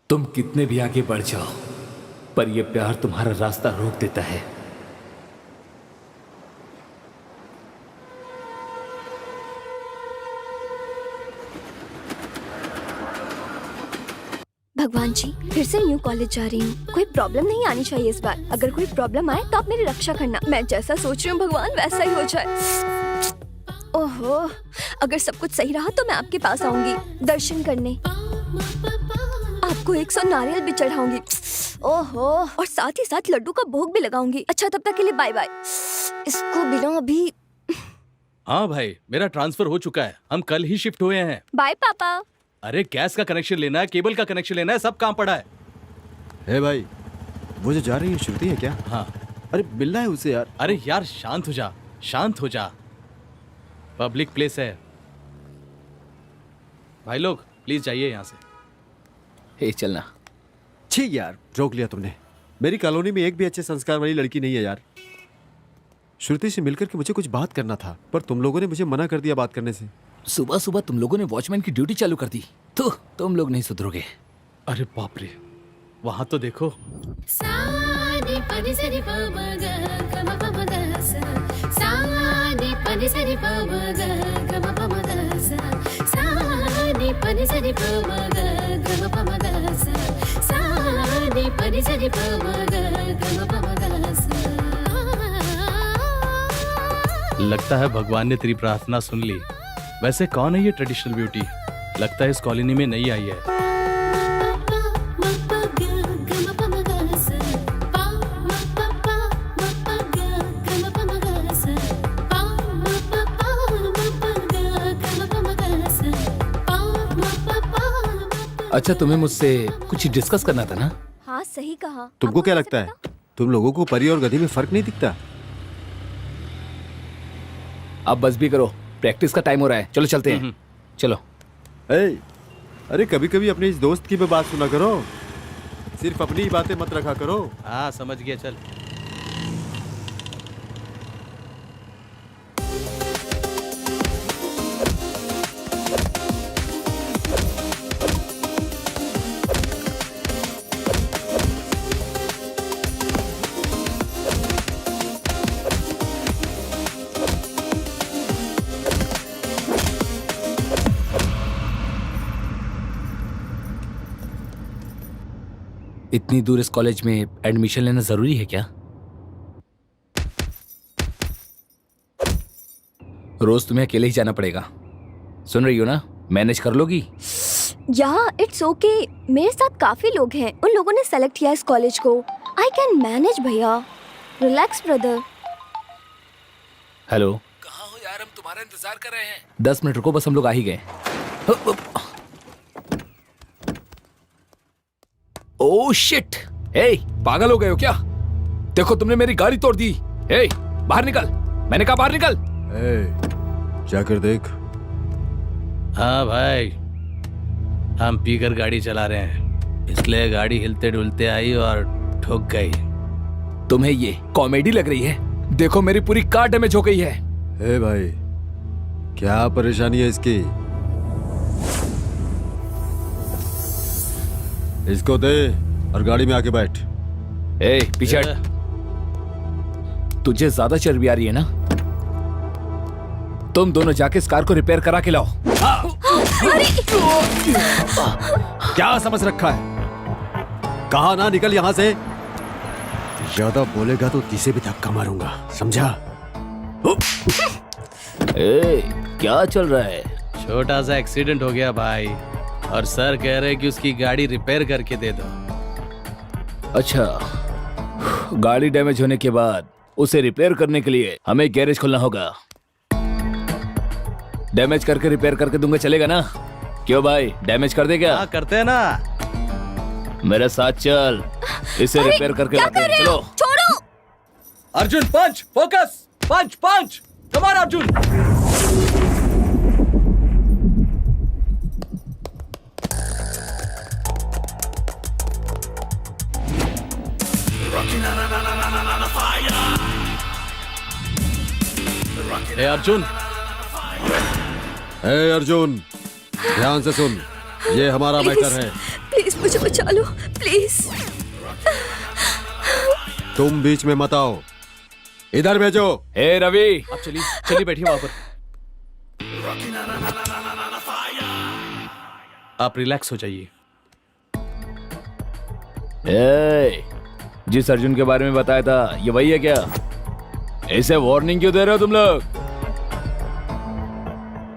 तुम कितने भी आगे बढ़ जाओ, पर यह प्यार तुम्हारा रास्ता रोक देता है। भगवान जी, फिर से न्यू कॉलेज जा रही हूँ। कोई प्रॉब्लम नहीं आनी चाहिए इस बार। अगर कोई प्रॉब्लम आए तो आप मेरी रक्षा करना। मैं जैसा सोच रही हूँ भगवान वैसा ही हो जाए। ओहो, अगर सब कुछ सही रहा तो मैं आपके पास आऊंगी दर्शन करने। आपको 100 नारियल भी चढ़ाऊंगी। ओहो, और साथ ही साथ लड्डू का भोग भी लगाऊंगी। अच्छा, तब तक के लिए बाय बाय। इसको बिना अभी। हाँ भाई, मेरा ट्रांसफर हो चुका है। हम कल ही शिफ्ट हुए हैं। बाय पापा। अरे गैस का कनेक्शन लेना है, केबल का कनेक्शन लेना है, सब काम पड़ा है। हे भाई, वो जो जा रही है श्रुति है क्या? हाँ। अरे मिलना है उसे यार। अरे यार शांत हो जा, शांत हो जा। पब्लिक प्लेस है भाई, लोग प्लीज जाइए यहाँ से। हे चलना। छी यार, रोक लिया तुमने। मेरी कॉलोनी में एक भी अच्छे संस्कार वाली लड़की नहीं है यार। श्रुति से मिलकर के मुझे कुछ बात करना था, पर तुम लोगों ने मुझे मना कर दिया बात करने से। सुबह सुबह तुम लोगों ने वॉचमैन की ड्यूटी चालू कर दी, तो तुम लोग नहीं सुधरोगे। अरे बाप रे, वहां तो देखो। लगता है भगवान ने तेरी प्रार्थना सुन ली। वैसे कौन है ये ट्रेडिशनल ब्यूटी? लगता है इस कॉलोनी में नई आई है। अच्छा, तुम्हें मुझसे कुछ डिस्कस करना था ना? हाँ, सही कहा। तुमको क्या लगता है, तुम लोगों को परी और गधी में फर्क नहीं दिखता? अब बस भी करो, प्रैक्टिस का टाइम हो रहा है। चलो चलते हैं। चलो। अरे कभी कभी अपने इस दोस्त की भी बात सुना करो, सिर्फ अपनी ही बातें मत रखा करो। हाँ समझ गया, चल। इतनी दूर इस कॉलेज में एडमिशन लेना जरूरी है क्या? रोज तुम्हें अकेले ही जाना पड़ेगा। सुन रही हो ना? मैनेज कर लोगी? या इट्स ओके, मेरे साथ काफी लोग हैं। उन लोगों ने सेलेक्ट किया इस कॉलेज को। आई कैन मैनेज भैया। Relax brother. हेलो, कहाँ हो यार? हम तुम्हारा इंतजार कर रहे हैं। 10 मिनट रुको, बस हम लोग आ ही गए। Oh shit! हे, पागल हो गए हो क्या? देखो तुमने मेरी गाड़ी तोड़ दी। हे, बाहर निकल! मैंने कहा बाहर निकल। जाकर देख। हाँ भाई, हम पीकर गाड़ी चला रहे हैं, इसलिए गाड़ी हिलते डुलते आई और ठुक गई। तुम्हें ये कॉमेडी लग रही है? देखो मेरी पूरी कार डैमेज हो गई है। हे भाई, क्या परेशानी है इसकी? इसको दे और गाड़ी में आके बैठ। ए, पीछे हट। तुझे ज्यादा चर्बी आ रही है ना? तुम दोनों जाके इस कार को रिपेयर करा के लाओ। क्या समझ रखा है? कहा ना निकल यहां से। ज्यादा बोलेगा तो किसे भी धक्का मारूंगा, समझा? ए, क्या चल रहा है? छोटा सा एक्सीडेंट हो गया भाई, और सर कह रहे कि उसकी गाड़ी रिपेयर करके दे दो। अच्छा, गाड़ी डैमेज होने के बाद उसे रिपेयर करने के लिए हमें गैरेज खोलना होगा। डैमेज करके रिपेयर करके दूंगा, चलेगा ना? क्यों भाई, डैमेज कर दे क्या? हाँ करते हैं ना। मेरे साथ चल, इसे रिपेयर करके लाते हैं। चलो। छोड़ो। Arjun punch, focus, punch punch, come on Arjun. Hey Arjun, hey Arjun, ध्यान से सुन, ये हमारा मैटर है। प्लीज मुझे बचा लो प्लीज। तुम बीच में मत आओ, इधर भेजो। हे रवि, आप चलिए चलिए बैठिए वहां पर। आप रिलैक्स हो जाइए। ए, जिस अर्जुन के बारे में बताया था ये वही है क्या? इसे वार्निंग क्यों दे रहे हो तुम लोग?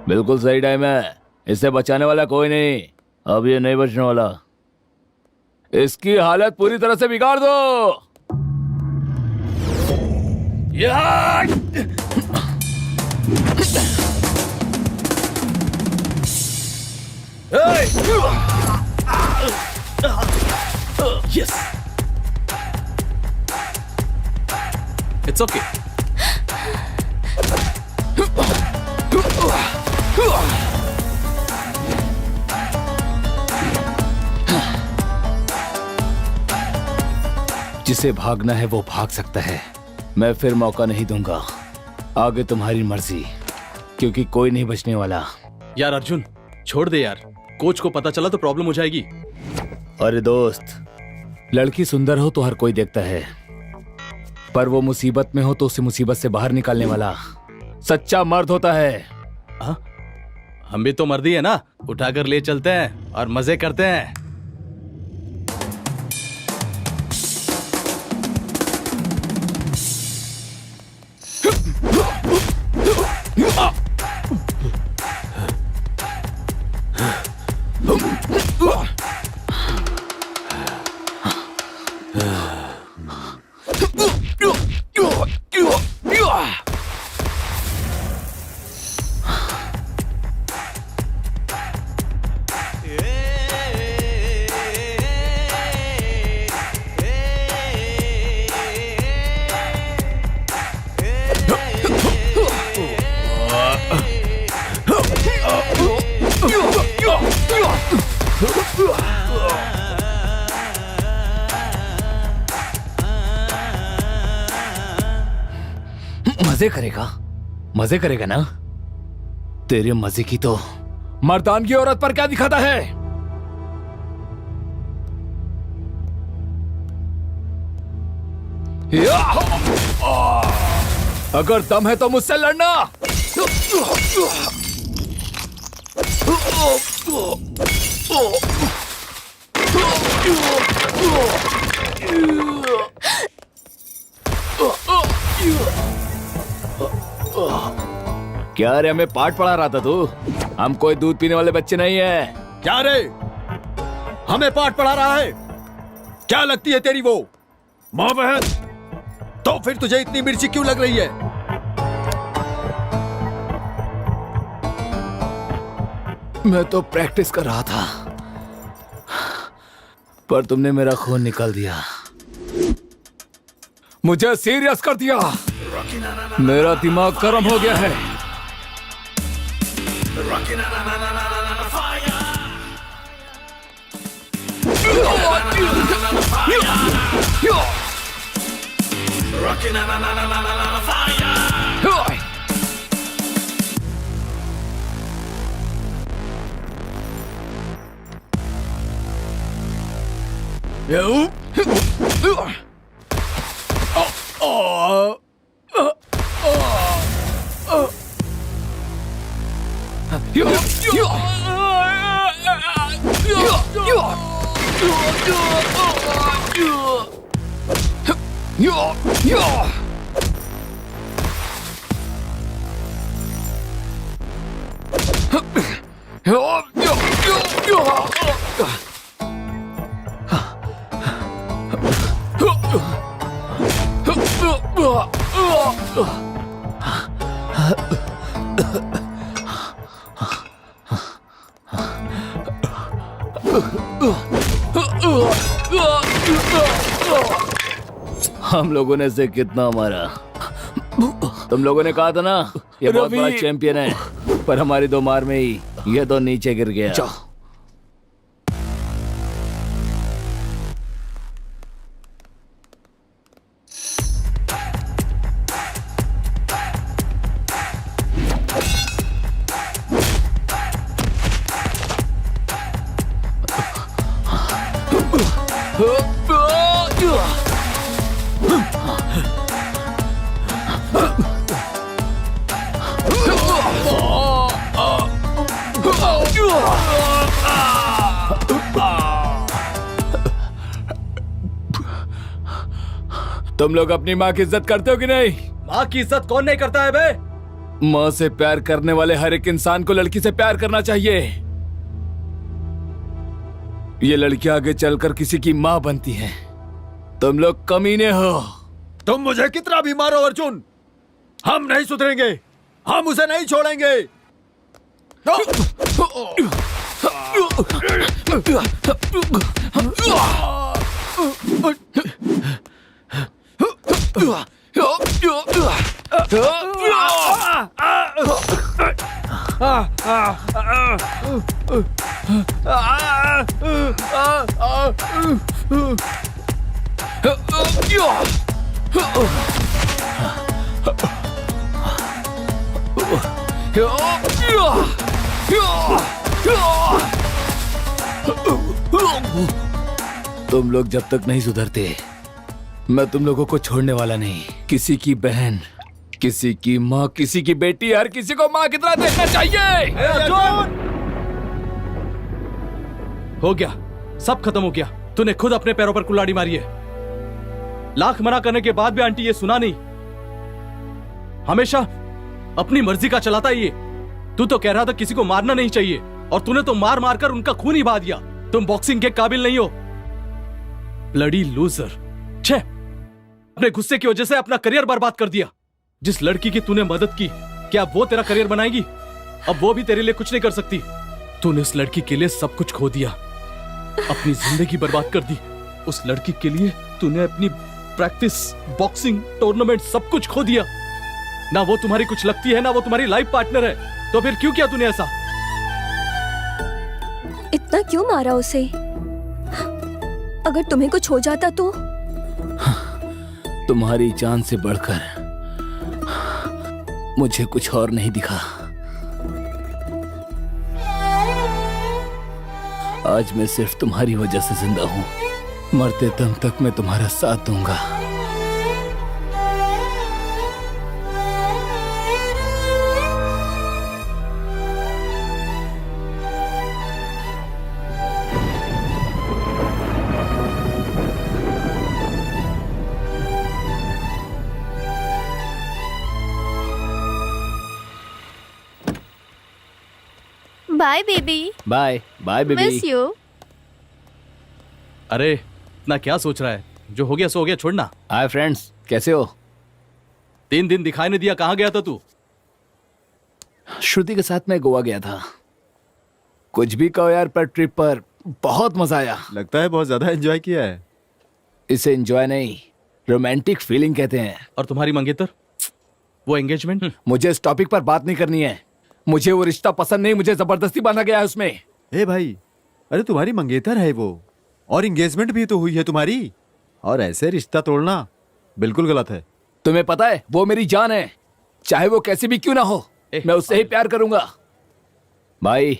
बिल्कुल सही टाइम है, इसे बचाने वाला कोई नहीं। अब ये नहीं बचने वाला, इसकी हालत पूरी तरह से बिगाड़ दो। Yes, it's okay. जिसे भागना है वो भाग सकता है, मैं फिर मौका नहीं दूंगा। आगे तुम्हारी मर्जी, क्योंकि कोई नहीं बचने वाला। यार अर्जुन छोड़ दे यार, कोच को पता चला तो प्रॉब्लम हो जाएगी। अरे दोस्त, लड़की सुंदर हो तो हर कोई देखता है, पर वो मुसीबत में हो तो उसे मुसीबत से बाहर निकालने वाला सच्चा मर्द होता है। हाँ? हम भी तो मर्दी है ना, उठाकर ले चलते हैं और मजे करते हैं। मजे करेगा ना? तेरे मजे की तो मर्दान की औरत पर क्या दिखाता है? अगर दम है तो मुझसे लड़ना। क्या रे, हमें पाठ पढ़ा रहा था तू? हम कोई दूध पीने वाले बच्चे नहीं है। क्या रे, हमें पाठ पढ़ा रहा है? क्या लगती है तेरी वो माँ बहन? तो फिर तुझे इतनी मिर्ची क्यों लग रही है? मैं तो प्रैक्टिस कर रहा था, पर तुमने मेरा खून निकाल दिया, मुझे सीरियस कर दिया। मेरा दिमाग गर्म हो गया है। हम लोगों ने इसे कितना मारा। तुम लोगों ने कहा था ना ये बहुत बड़ा चैंपियन है, पर हमारी दो मार में ही ये तो नीचे गिर गया। तुम लोग अपनी माँ की इज्जत करते हो कि नहीं? माँ की इज्जत कौन नहीं करता है बे? माँ से प्यार करने वाले हर एक इंसान को लड़की से प्यार करना चाहिए। ये लड़कियां आगे चलकर किसी की माँ बनती हैं। तुम लोग कमीने हो। तुम मुझे कितना भी मारो अर्जुन, हम नहीं सुधरेंगे, हम उसे नहीं छोड़ेंगे। तुम लोग जब तक नहीं सुधरते, मैं तुम लोगों को छोड़ने वाला नहीं। किसी की बहन, किसी की माँ, किसी की बेटी, हर किसी को माँ की तरह देखना चाहिए। हो गया, सब खत्म हो गया। तूने खुद अपने पैरों पर कुल्हाड़ी मारी है। लाख मना करने के बाद भी आंटी ये सुना नहीं। हमेशा अपनी मर्जी का चलाता ये। तू तो कह रहा था किसी को मारना नहीं चाहिए, और तूने तो मार मार कर उनका खून ही बहा दिया। तुम बॉक्सिंग के काबिल नहीं हो। Bloody loser. छे, अपने गुस्से की वजह से अपना करियर बर्बाद कर दिया। जिस लड़की की तूने मदद की, क्या वो तेरा करियर बनाएगी? अब वो भी तेरे लिए कुछ नहीं कर सकती। तूने उस लड़की के लिए सब कुछ खो दिया, अपनी जिंदगी बर्बाद कर दी। उस लड़की के लिए तूने अपनी प्रैक्टिस, बॉक्सिंग, टूर्नामेंट सब कुछ खो दिया। ना वो तुम्हारी कुछ लगती है, ना वो तुम्हारी लाइफ पार्टनर है। तो फिर क्यों किया तूने ऐसा? इतना क्यों मारा उसे? अगर तुम्हें कुछ हो जाता तो? तुम्हारी जान से बढ़कर मुझे कुछ और नहीं दिखा। आज मैं सिर्फ तुम्हारी वजह से जिंदा हूं। मरते दम तक मैं तुम्हारा साथ दूंगा। Bye baby. Bye bye baby. Miss you. अरे इतना क्या सोच रहा है? जो हो गया सो हो गया, छोड़ना। हाय फ्रेंड्स, कैसे हो? 3 दिन दिखाई नहीं दिया, कहाँ गया था तू? श्रुति के साथ मैं गोवा गया था। कुछ भी कहो यार, पर ट्रिप पर बहुत मजा आया। लगता है बहुत ज्यादा एंजॉय किया है। इसे एंजॉय नहीं, रोमांटिक फीलिंग कहते हैं। और तुम्हारी मंगेतर, वो एंगेजमेंट? मुझे इस टॉपिक पर बात नहीं करनी है। मुझे वो रिश्ता पसंद नहीं, मुझे जबरदस्ती बांधा गया है उसमें। ए भाई, अरे तुम्हारी मंगेतर है वो, और एंगेजमेंट भी तो हुई है तुम्हारी, और ऐसे रिश्ता तोड़ना बिल्कुल गलत है। तुम्हें पता है वो मेरी जान है, चाहे वो कैसी भी क्यों ना हो, मैं उससे ही प्यार करूंगा। भाई,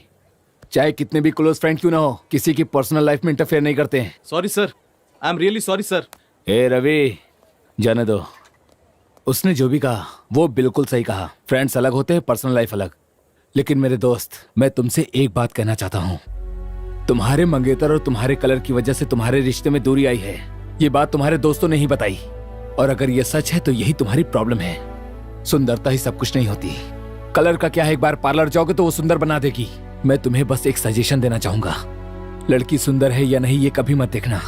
चाहे कितने भी क्लोज फ्रेंड क्यों ना हो, किसी की पर्सनल लाइफ में इंटरफेयर नहीं करते हैं। Sorry sir, I am really sorry sir. ए रवि, जाने दो। उसने जो भी कहा वो बिल्कुल सही कहा। फ्रेंड्स अलग होते हैं, पर्सनल लाइफ अलग। लेकिन मेरे दोस्त, मैं तुमसे एक बात कहना चाहता हूँ। तुम्हारे मंगेतर और तुम्हारे कलर की वजह से तुम्हारे रिश्ते में दूरी आई है। ये बात तुम्हारे दोस्तों ने ही बताई, और अगर ये सच है तो यही तुम्हारी प्रॉब्लम है। सुंदरता ही सब कुछ नहीं होती। कलर का क्या है, एक बार पार्लर जाओगे तो वो सुंदर बना देगी। मैं तुम्हें बस एक सजेशन देना चाहूंगा। लड़की सुंदर है या नहीं ये कभी मत देखना,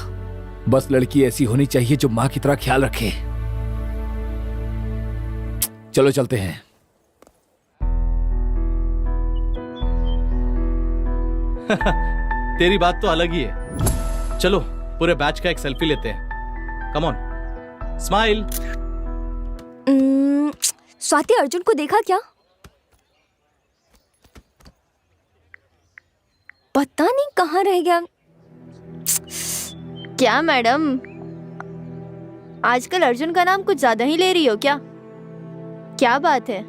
बस लड़की ऐसी होनी चाहिए जो माँ की तरह ख्याल रखे। चलो चलते हैं। तेरी बात तो अलग ही है। चलो पूरे बैच का एक सेल्फी लेते हैं। Come on, smile. Swati, Arjun को देखा क्या? पता नहीं कहाँ रह गया। क्या मैडम, आजकल अर्जुन का नाम कुछ ज्यादा ही ले रही हो क्या? क्या बात है?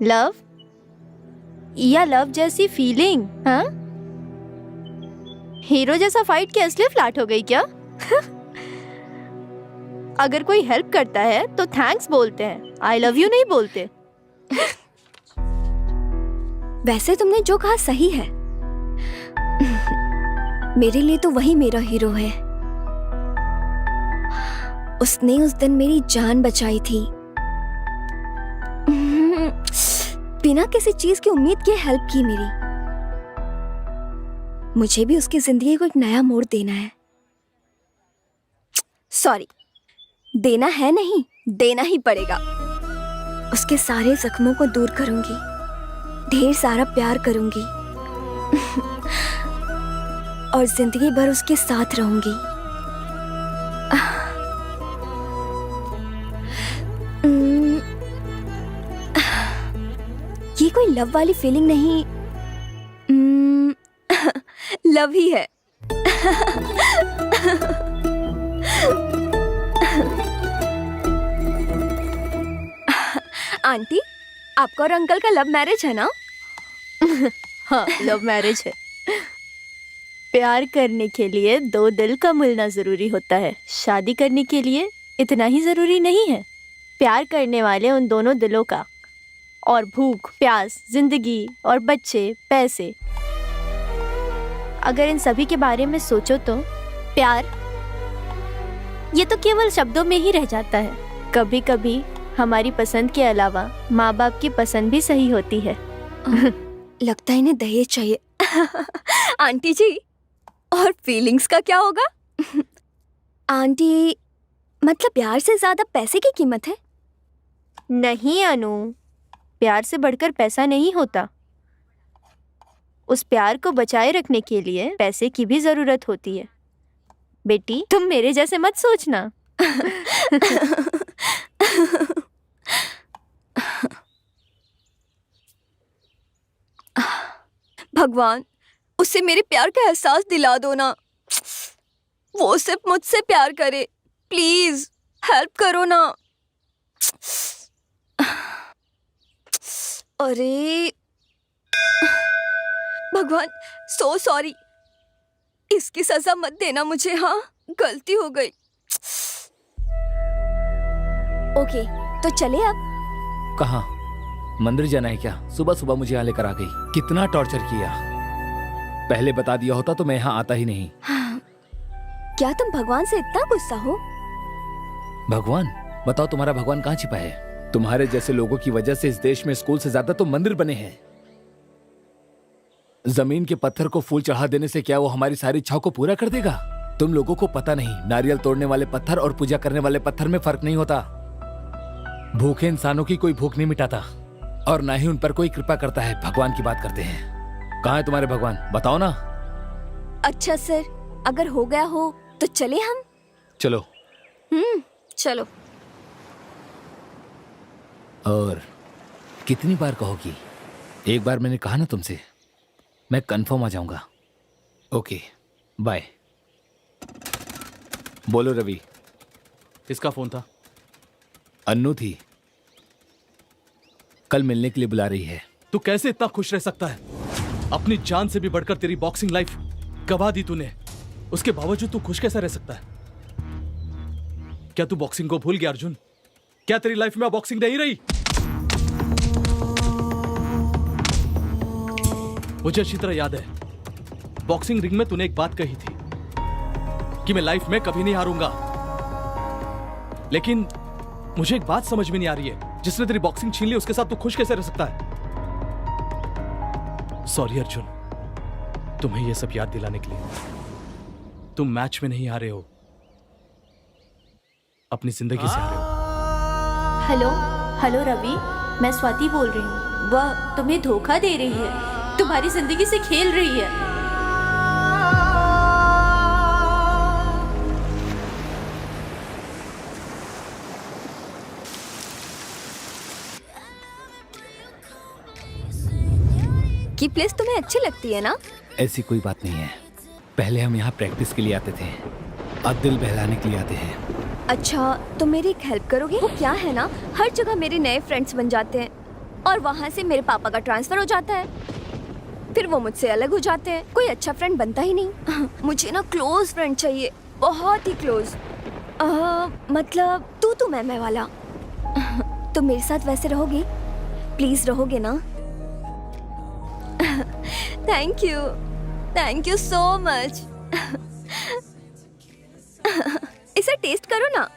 लव या लव जैसी फीलिंग? हाँ? हीरो जैसा फाइट किया इसलिए फ्लैट हो गई क्या? अगर कोई हेल्प करता है तो थैंक्स बोलते हैं, आई लव यू नहीं बोलते। वैसे तुमने जो कहा सही है। मेरे लिए तो वही मेरा हीरो है। उसने उस दिन मेरी जान बचाई थी। बिना किसी चीज की उम्मीद के हेल्प की मेरी। मुझे भी उसकी जिंदगी को एक नया मोड़ देना है। सॉरी, देना है नहीं, देना ही पड़ेगा। उसके सारे जख्मों को दूर करूंगी, ढेर सारा प्यार करूंगी और जिंदगी भर उसके साथ रहूंगी। ये कोई लव वाली फीलिंग नहीं, लव ही है। आंटी, आपका और अंकल का लव मैरिज है ना? हाँ, लव मैरिज है। प्यार करने के लिए दो दिल का मिलना जरूरी होता है, शादी करने के लिए इतना ही जरूरी नहीं है। प्यार करने वाले उन दोनों दिलों का, और भूख, प्यास, जिंदगी और बच्चे, पैसे, अगर इन सभी के बारे में सोचो तो प्यार ये तो केवल शब्दों में ही रह जाता है। कभी कभी हमारी पसंद के अलावा माँ बाप की पसंद भी सही होती है। लगता है इन्हें दहेज चाहिए। आंटी जी, और फीलिंग्स का क्या होगा? आंटी, मतलब प्यार से ज्यादा पैसे की कीमत है? नहीं अनु, प्यार से बढ़कर पैसा नहीं होता। उस प्यार को बचाए रखने के लिए पैसे की भी जरूरत होती है। बेटी, तुम मेरे जैसे मत सोचना। भगवान, उसे मेरे प्यार का एहसास दिला दो ना। वो सिर्फ मुझसे प्यार करे, प्लीज हेल्प करो ना। अरे भगवान, सो सॉरी। इसकी सजा मत देना मुझे। हाँ, गलती हो गई। ओके, तो चले अब। कहाँ? मंदिर जाना है क्या? सुबह सुबह मुझे यहाँ लेकर आ गई। कितना टॉर्चर किया। पहले बता दिया होता तो मैं यहाँ आता ही नहीं। क्या तुम भगवान से इतना गुस्सा हो? भगवान? बताओ, तुम्हारा भगवान कहाँ छिपा है? तुम्हारे जैसे लोगों की वजह से इस देश में स्कूल से ज्यादा तो मंदिर बने हैं। जमीन के पत्थर को फूल चढ़ा देने से क्या वो हमारी सारी इच्छाओं को पूरा कर देगा? तुम लोगों को पता नहीं, नारियल तोड़ने वाले पत्थर और पूजा करने वाले पत्थर में फर्क नहीं होता। भूखे इंसानों की कोई भूख नहीं मिटाता और ना ही उन पर कोई कृपा करता है। भगवान की बात करते हैं। कहाँ है तुम्हारे भगवान? बताओ ना। अच्छा सर, अगर हो गया हो तो चले हम। चलो। चलो। और कितनी बार कहोगी? एक बार मैंने कहा ना तुमसे, मैं कंफर्म आ जाऊंगा। Okay, bye. बोलो रवि। किसका फोन था? अन्नू थी, कल मिलने के लिए बुला रही है। तू कैसे इतना खुश रह सकता है? अपनी जान से भी बढ़कर तेरी बॉक्सिंग लाइफ गवा दी तूने, उसके बावजूद तू खुश कैसा रह सकता है? क्या तू बॉक्सिंग को भूल गया अर्जुन? क्या तेरी लाइफ में बॉक्सिंग नहीं रही? मुझे अच्छी तरह याद है, बॉक्सिंग रिंग में तूने एक बात कही थी कि मैं लाइफ में कभी नहीं हारूंगा। लेकिन मुझे एक बात समझ में नहीं आ रही है, जिसने तेरी बॉक्सिंग छीन ली उसके साथ तू खुश कैसे रह सकता है? सॉरी अर्जुन, तुम्हें यह सब याद दिलाने के लिए। तुम मैच में नहीं हारे हो, अपनी जिंदगी से हारे हो। हेलो हेलो रवि, मैं स्वाति बोल रही हूँ। वह तुम्हें धोखा दे रही है, तुम्हारी जिंदगी से खेल रही है। की प्लेस तुम्हें अच्छी लगती है ना? ऐसी कोई बात नहीं है। पहले हम यहाँ प्रैक्टिस के लिए आते थे, अब दिल बहलाने के लिए आते हैं। अच्छा, तो मेरी एक हेल्प करोगे? वो क्या है ना, हर जगह मेरे नए फ्रेंड्स बन जाते हैं और वहाँ से मेरे पापा का ट्रांसफर हो जाता है। फिर वो मुझसे अलग हो जाते हैं। कोई अच्छा फ्रेंड बनता ही नहीं। मुझे ना क्लोज फ्रेंड चाहिए, बहुत ही क्लोज। मतलब तू मैं वाला। तो मेरे साथ वैसे रहोगे? प्लीज रहोगे ना? Thank you so much. इसे टेस्ट करो ना,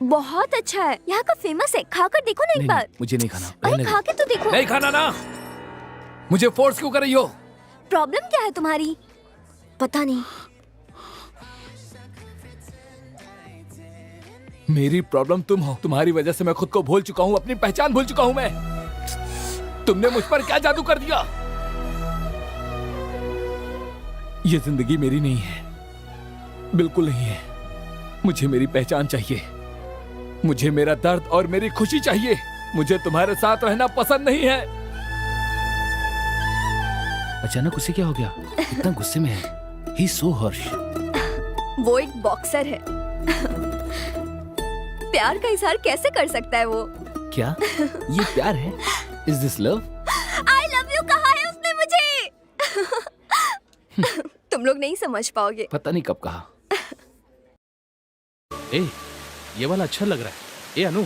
बहुत अच्छा है, यहाँ का फेमस है। खाकर देखो ना एक बार। मुझे नहीं खाना। अरे खा के तो देखो। नहीं खाना ना। मुझे फोर्स क्यों कर रही हो? प्रॉब्लम क्या है तुम्हारी? पता नहीं। मेरी प्रॉब्लम तुम हो। तुम्हारी वजह से मैं खुद को भूल चुका हूँ, अपनी पहचान भूल चुका हूँ मैं। तुमने मुझ पर क्या जादू कर दिया? ये जिंदगी मेरी नहीं है, बिल्कुल नहीं है। मुझे मेरी पहचान चाहिए, मुझे मेरा दर्द और मेरी खुशी चाहिए। मुझे तुम्हारे साथ रहना पसंद नहीं है। अचानक उसे क्या हो गया? इतना गुस्से में है। He is so harsh. वो एक बॉक्सर है। प्यार का इजहार कैसे कर सकता है वो? क्या ये प्यार है? Is this love? I love you कहा है उसने मुझे। तुम लोग नहीं समझ पाओगे। पता नहीं कब कहा। ए, ये वाला अच्छा लग रहा है। ए अनु,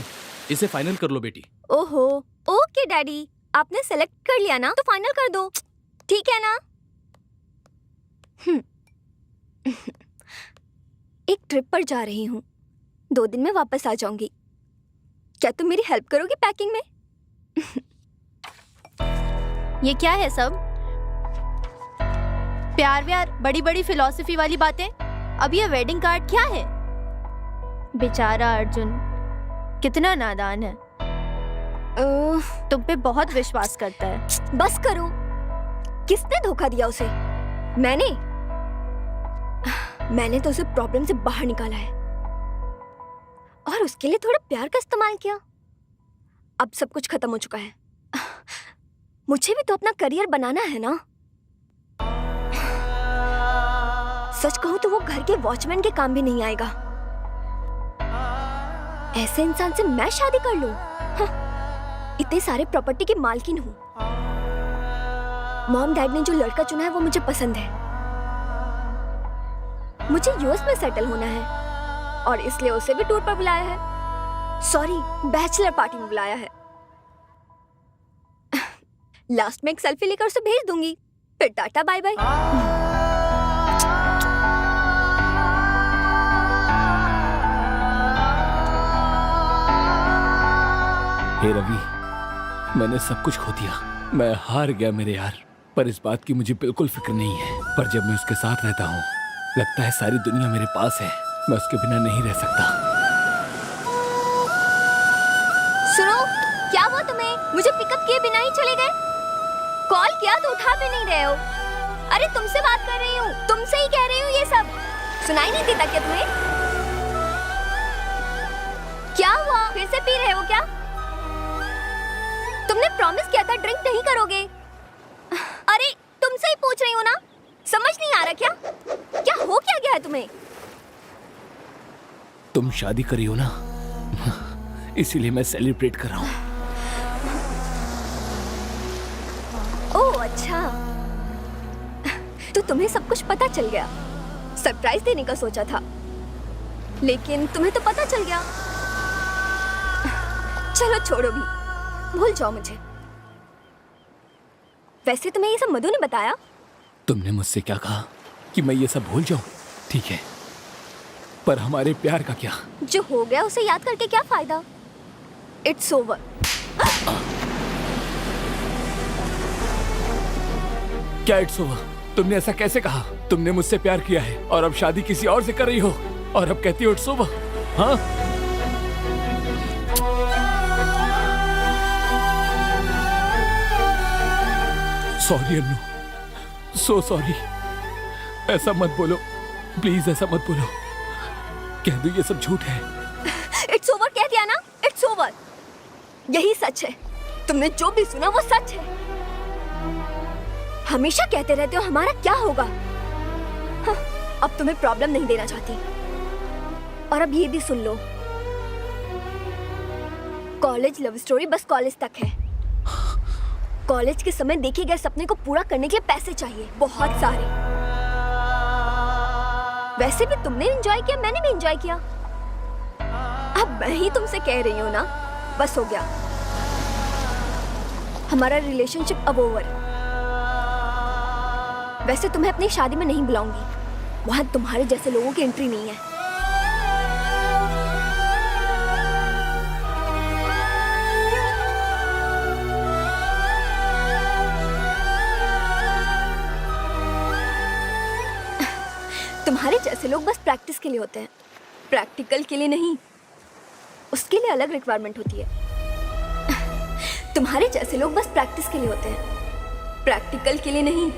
इसे फाइनल कर लो बेटी। ओहो, ओके डैडी, आपने सेलेक्ट कर लिया ना, तो फाइनल कर दो, ठीक है ना? एक ट्रिप पर जा रही हूँ, 2 दिन में वापस आ जाऊंगी। क्या तुम मेरी हेल्प करोगी पैकिंग में? ये क्या है सब? प्यार व्यार, बड़ी बड़ी फिलॉसफी वाली बातें। अब ये वेडिंग कार्ड क्या है? बेचारा अर्जुन कितना नादान है। तुम पे बहुत विश्वास करता है। बस करो। किसने धोखा दिया उसे? मैंने तो उसे प्रॉब्लम से बाहर निकाला है और उसके लिए थोड़ा प्यार का इस्तेमाल किया। अब सब कुछ खत्म हो चुका है। मुझे भी तो अपना करियर बनाना है ना। सच कहूं तो वो घर के वॉचमैन के काम भी नहीं आएगा। ऐसे इंसान से मैं शादी कर लूं? इतने सारे प्रॉपर्टी की मालकिन हूं। मॉम डैड ने जो लड़का चुना है वो मुझे पसंद है। मुझे यूएस में सेटल होना है और इसलिए उसे भी टूर पर बुलाया है। सॉरी, बैचलर पार्टी में बुलाया है। लास्ट में एक सेल्फी लेकर उसे भेज दूंगी, फिर टाटा बाय बाय। हे रवि, मैंने सब कुछ खो दिया। मैं हार गया मेरे यार, पर इस बात की मुझे बिल्कुल फिक्र नहीं है। पर जब मैं उसके साथ रहता हूँ, लगता है सारी दुनिया मेरे पास है। मैं उसके बिना नहीं रह सकता। सुनो, क्या हुआ तुम्हें? मुझे पिकअप किए बिना ही चले गए? कॉल किया तो उठा भी नहीं रहे हो। अरे तुमसे बात कर रही हूँ, तुमसे ही कह रही हूँ ये सब। सुनाई नहीं देता क्या तुम्हें? क्या हुआ? फिर से पी रहे हो क्या? तुमने प्रॉमिस किया था ड्रिंक नहीं करोगे। अरे तुमसे ही पूछ रही हूँ ना, समझ नहीं आ रहा क्या? क्या हो क्या गया है तुम्हें? तुम शादी करी हो ना, इसीलिए मैं सेलिब्रेट कर रहा हूँ। ओह अच्छा, तो तुम्हें सब कुछ पता चल गया। सरप्राइज देने का सोचा था, लेकिन तुम्हें तो पता चल गया। चलो छोड़ो भी, भूल जाओ मुझे। वैसे तुम्हें ये सब मधु ने बताया? तुमने मुझसे क्या कहा कि मैं ये सब भूल जाऊं? ठीक है, पर हमारे प्यार का क्या? जो हो गया उसे याद करके क्या फायदा? It's over. क्या इट्स ओवर? तुमने ऐसा कैसे कहा? तुमने मुझसे प्यार किया है और अब शादी किसी और से कर रही हो और अब कहती हो इट्स ओवर? हाँ, सॉरी अन्नू, सो सॉरी। ऐसा मत बोलो प्लीज, ऐसा मत बोलो। कह दो ये सब झूठ है। इट्स ओवर कह दिया ना, इट्स ओवर। यही सच है। तुमने जो भी सुना वो सच है। हमेशा कहते रहते हो हमारा क्या होगा। हाँ, अब तुम्हें प्रॉब्लम नहीं देना चाहती। और अब ये भी सुन लो, कॉलेज लव स्टोरी बस कॉलेज तक है। कॉलेज के समय देखे गए सपने को पूरा करने के लिए पैसे चाहिए, बहुत सारे। वैसे भी तुमने एंजॉय किया, मैंने भी एंजॉय किया। अब मैं ही तुमसे कह रही हूँ ना, बस हो गया। हमारा रिलेशनशिप अब ओवर। वैसे तुम्हें अपनी शादी में नहीं बुलाऊंगी, वहां तुम्हारे जैसे लोगों की एंट्री नहीं है। तुम्हारे जैसे लोग बस प्रैक्टिस के लिए होते हैं, प्रैक्टिकल के लिए नहीं। उसके लिए अलग रिक्वायरमेंट होती है। तुम्हारे जैसे लोग बस प्रैक्टिस के लिए होते हैं, प्रैक्टिकल के लिए नहीं।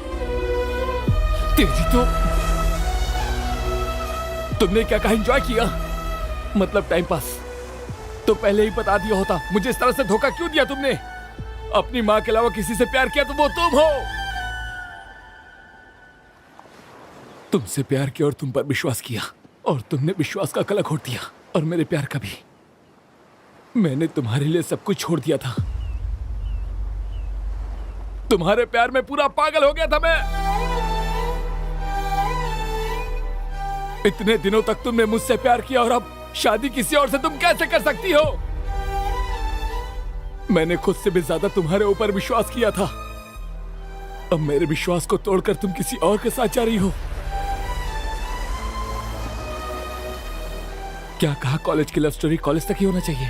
तेरी तो तुमने क्या कहा एंजॉय किया? मतलब टाइम पास। तो पहले ही बता दिया होता। मुझे इस तरह से धोखा क्यों दिया तुमने? अपनी माँ के अलावा किसी से प्यार किया तो वो तुम हो। तुमसे प्यार किया और तुम पर विश्वास किया, और तुमने विश्वास का कलंक घोट दिया, और मेरे प्यार का भी। मैंने तुम्हारे लिए सब कुछ छोड़ दिया था। तुम्हारे प्यार में पूरा पागल हो गया था मैं। इतने दिनों तक तुमने मुझसे प्यार किया, और अब शादी किसी और से तुम कैसे कर सकती हो? मैंने खुद से भी ज्यादा तुम्हारे ऊपर विश्वास किया था। अब मेरे विश्वास को तोड़कर तुम किसी और के साथ जा रही हो। क्या कहा? कॉलेज की लव स्टोरी कॉलेज तक ही होना चाहिए।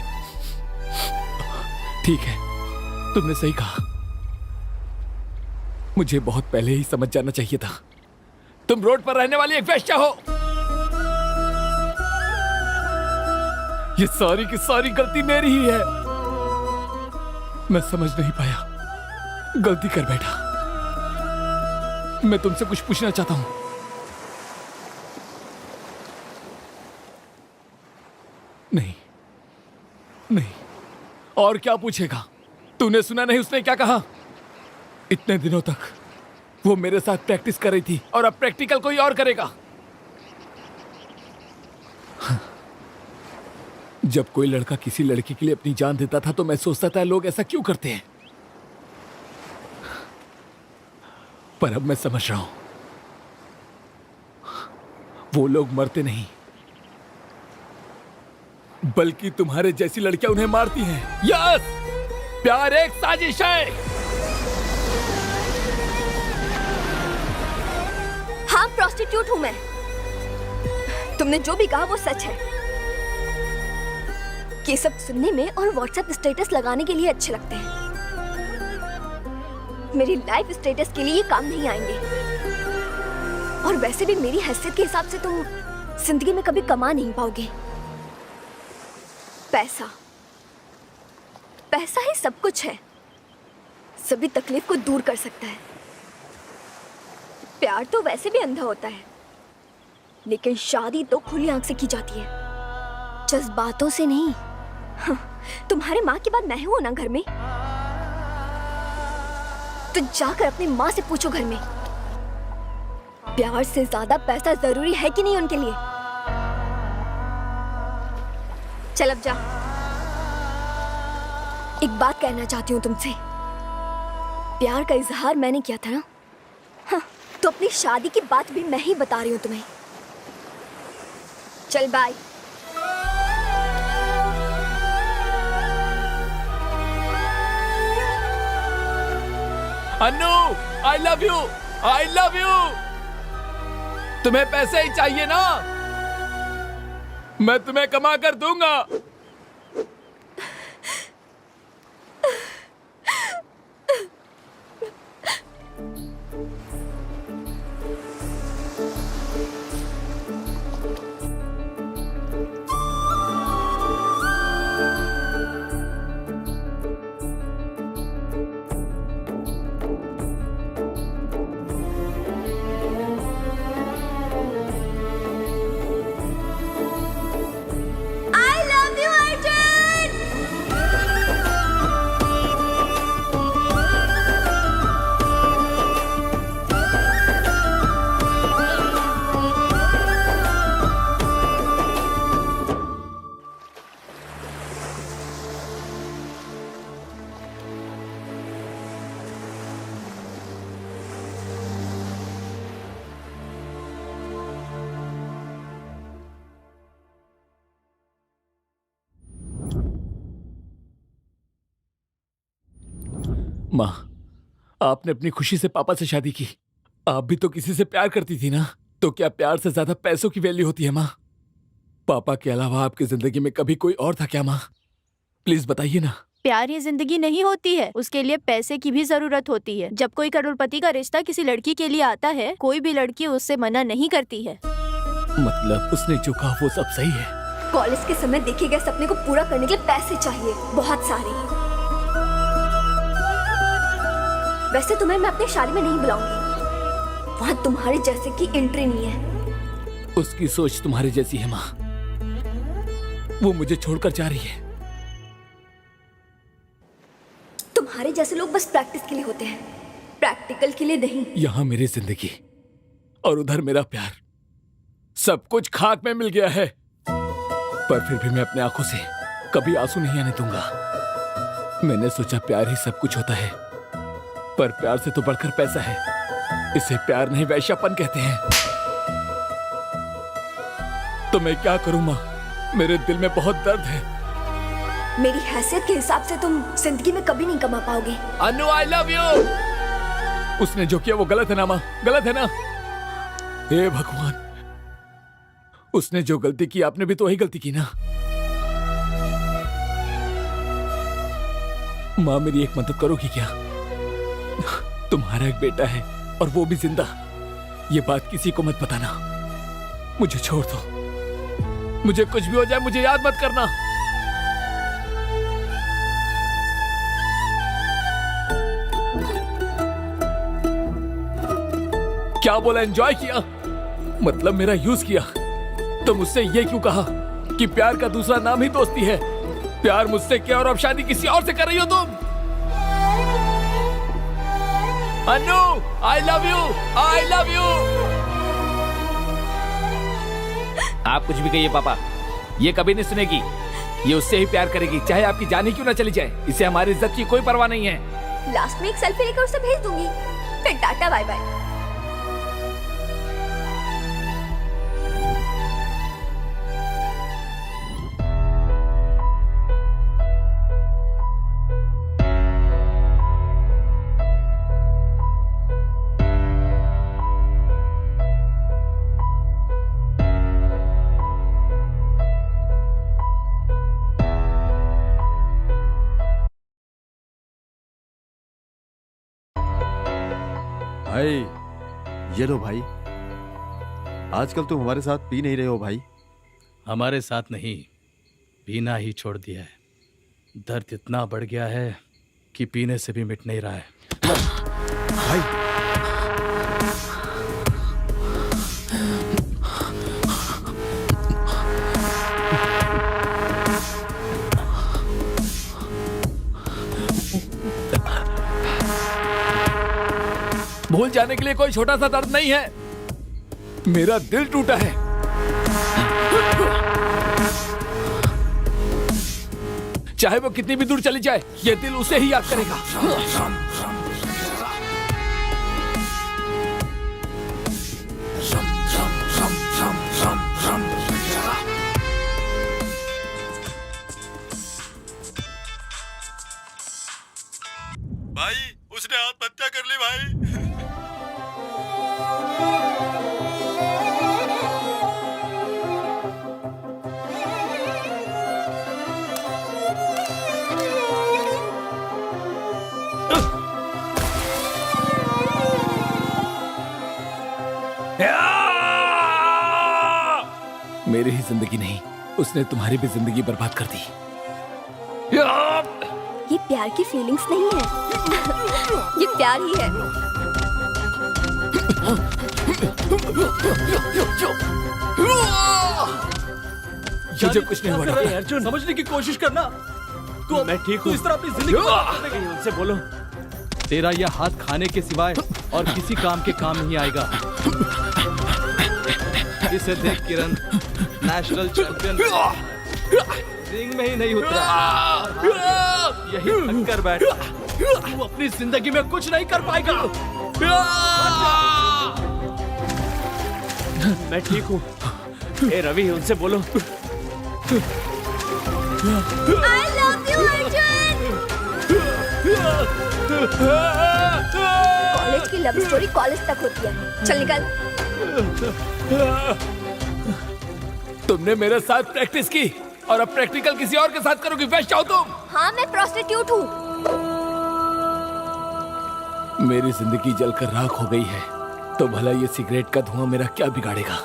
ठीक है, तुमने सही कहा। मुझे बहुत पहले ही समझ जाना चाहिए था। तुम रोड पर रहने वाली एक वेश्या हो। ये सारी की सारी गलती मेरी ही है। मैं समझ नहीं पाया, गलती कर बैठा। मैं तुमसे कुछ पूछना चाहता हूं। नहीं नहीं, और क्या पूछेगा? तूने सुना नहीं उसने क्या कहा? इतने दिनों तक वो मेरे साथ प्रैक्टिस कर रही थी, और अब प्रैक्टिकल कोई और करेगा। जब कोई लड़का किसी लड़की के लिए अपनी जान देता था तो मैं सोचता था लोग ऐसा क्यों करते हैं, पर अब मैं समझ रहा हूं, वो लोग मरते नहीं, बल्कि तुम्हारे जैसी लड़कियां उन्हें मारती हैं। यस, प्यार एक साजिश है। हाँ, प्रोस्टिट्यूट हूं मैं। तुमने जो भी कहा वो सच है। ये सब सुनने में और व्हाट्सएप स्टेटस लगाने के लिए अच्छे लगते हैं। मेरी लाइफ स्टेटस के लिए ये काम नहीं आएंगे। और वैसे भी मेरी हैसियत के हिसाब से तुम जिंदगी में कभी कमा नहीं पाओगे। पैसा, पैसा ही सब कुछ है, सभी तकलीफ को दूर कर सकता है। प्यार तो वैसे भी अंधा होता है, लेकिन शादी तो खुली आंख से की जाती है, जज्बातों से नहीं। तुम्हारे माँ के बाद मैं हूं ना घर में, तो जाकर अपनी माँ से पूछो घर में, प्यार से ज्यादा पैसा जरूरी है कि नहीं उनके लिए। चल अब जा। एक बात कहना चाहती हूँ तुमसे। प्यार का इजहार मैंने किया था ना, हाँ, तो अपनी शादी की बात भी मैं ही बता रही हूँ तुम्हें। चल bye. Annu, I love you, I love you. तुम्हें पैसे ही चाहिए ना? मैं तुम्हें कमा कर दूंगा। I love you, माँ, आपने अपनी खुशी से पापा से शादी की। आप भी तो किसी से प्यार करती थी ना? तो क्या प्यार से ज्यादा पैसों की वैल्यू होती है माँ? पापा के अलावा आपकी जिंदगी में कभी कोई और था क्या माँ? प्लीज बताइए ना। प्यार ये जिंदगी नहीं होती है, उसके लिए पैसे की भी जरूरत होती है। जब कोई करोड़पति का रिश्ता किसी लड़की के लिए आता है, कोई भी लड़की उससे मना नहीं करती है। मतलब उसने जो कहा वो सब सही है। कॉलेज के समय देखे गए सपने को पूरा करने के लिए पैसे चाहिए, बहुत सारे। वैसे तुम्हें मैं अपनी शादी में नहीं बुलाऊंगी, वहाँ तुम्हारे जैसे की एंट्री नहीं है। उसकी सोच तुम्हारे जैसी है माँ, वो मुझे छोड़कर जा रही है। तुम्हारे जैसे लोग बस प्रैक्टिस के लिए होते हैं, प्रैक्टिकल के लिए नहीं। यहाँ मेरी जिंदगी और उधर मेरा प्यार, सब कुछ खाक में मिल गया है। पर फिर भी मैं अपने आंखों से कभी आंसू नहीं आने दूंगा। मैंने सोचा प्यार ही सब कुछ होता है, पर प्यार से तो बढ़कर पैसा है। इसे प्यार नहीं वैश्यापन कहते हैं। तो मैं क्या करूं माँ, मेरे दिल में बहुत दर्द है। मेरी हैसियत के हिसाब से तुम जिंदगी में कभी नहीं कमा पाओगे। अनु, आई लव यू। उसने जो किया वो गलत है ना माँ, गलत है ना? हे भगवान, उसने जो गलती की आपने भी तो वही गलती की ना। माँ मेरी एक मदद करोगी क्या? तुम्हारा एक बेटा है और वो भी जिंदा। ये बात किसी को मत बताना। मुझे छोड़ दो, मुझे कुछ भी हो जाए मुझे याद मत करना। क्या बोला? एंजॉय किया? मतलब मेरा यूज किया। तो मुझसे ये क्यों कहा कि प्यार का दूसरा नाम ही दोस्ती है? प्यार मुझसे किया और अब शादी किसी और से कर रही हो तुम। Anu, I love you, I love you. आप कुछ भी कहिए पापा, ये कभी नहीं सुनेगी। ये उससे ही प्यार करेगी, चाहे आपकी जान ही क्यों ना चली जाए। इसे हमारी इज्जत की कोई परवाह नहीं है। लास्ट में एक सेल्फी लेकर उसे भेज दूंगी, फिर टाटा बाय बाय। भाई ये लो भाई, आजकल तुम हमारे साथ पी नहीं रहे हो भाई। हमारे साथ नहीं, पीना ही छोड़ दिया है। दर्द इतना बढ़ गया है कि पीने से भी मिट नहीं रहा है। भाई भूल जाने के लिए कोई छोटा सा दर्द नहीं है। मेरा दिल टूटा है। चाहे वो कितनी भी दूर चली जाए, ये दिल उसे ही याद करेगा। भाई, उसने आत्महत्या कर ली भाई। मेरी ही जिंदगी नहीं, उसने तुम्हारी भी जिंदगी बर्बाद कर दी। ये प्यार की फीलिंग्स नहीं है, ये प्यार ही है। मुझे कुछ नहीं हुआ। अर्जुन, समझने की कोशिश करना। तू मैं ठीक हूँ। इस तरह अपनी जिंदगी उनसे बोलो। तेरा यह हाथ खाने के सिवाय और किसी काम के काम नहीं आएगा। इसे देख किरण, नेशनल चैंपियन रिंग में ही नहीं उतरा, यही थक कर बैठ। तू अपनी जिंदगी में कुछ नहीं कर पाएगा। मैं ठीक हूँ। ए रवि, उनसे बोलो। I love you, Arjun. College की लव स्टोरी कॉलेज तक होती है। चल निकल। तुमने मेरे साथ प्रैक्टिस की और अब प्रैक्टिकल किसी और के साथ करोगी। वेश्ट हो तुम। हाँ, मैं प्रोस्टिट्यूट हूँ। मेरी जिंदगी जलकर राख हो गई है तो भला ये सिगरेट का धुआं मेरा क्या बिगाड़ेगा।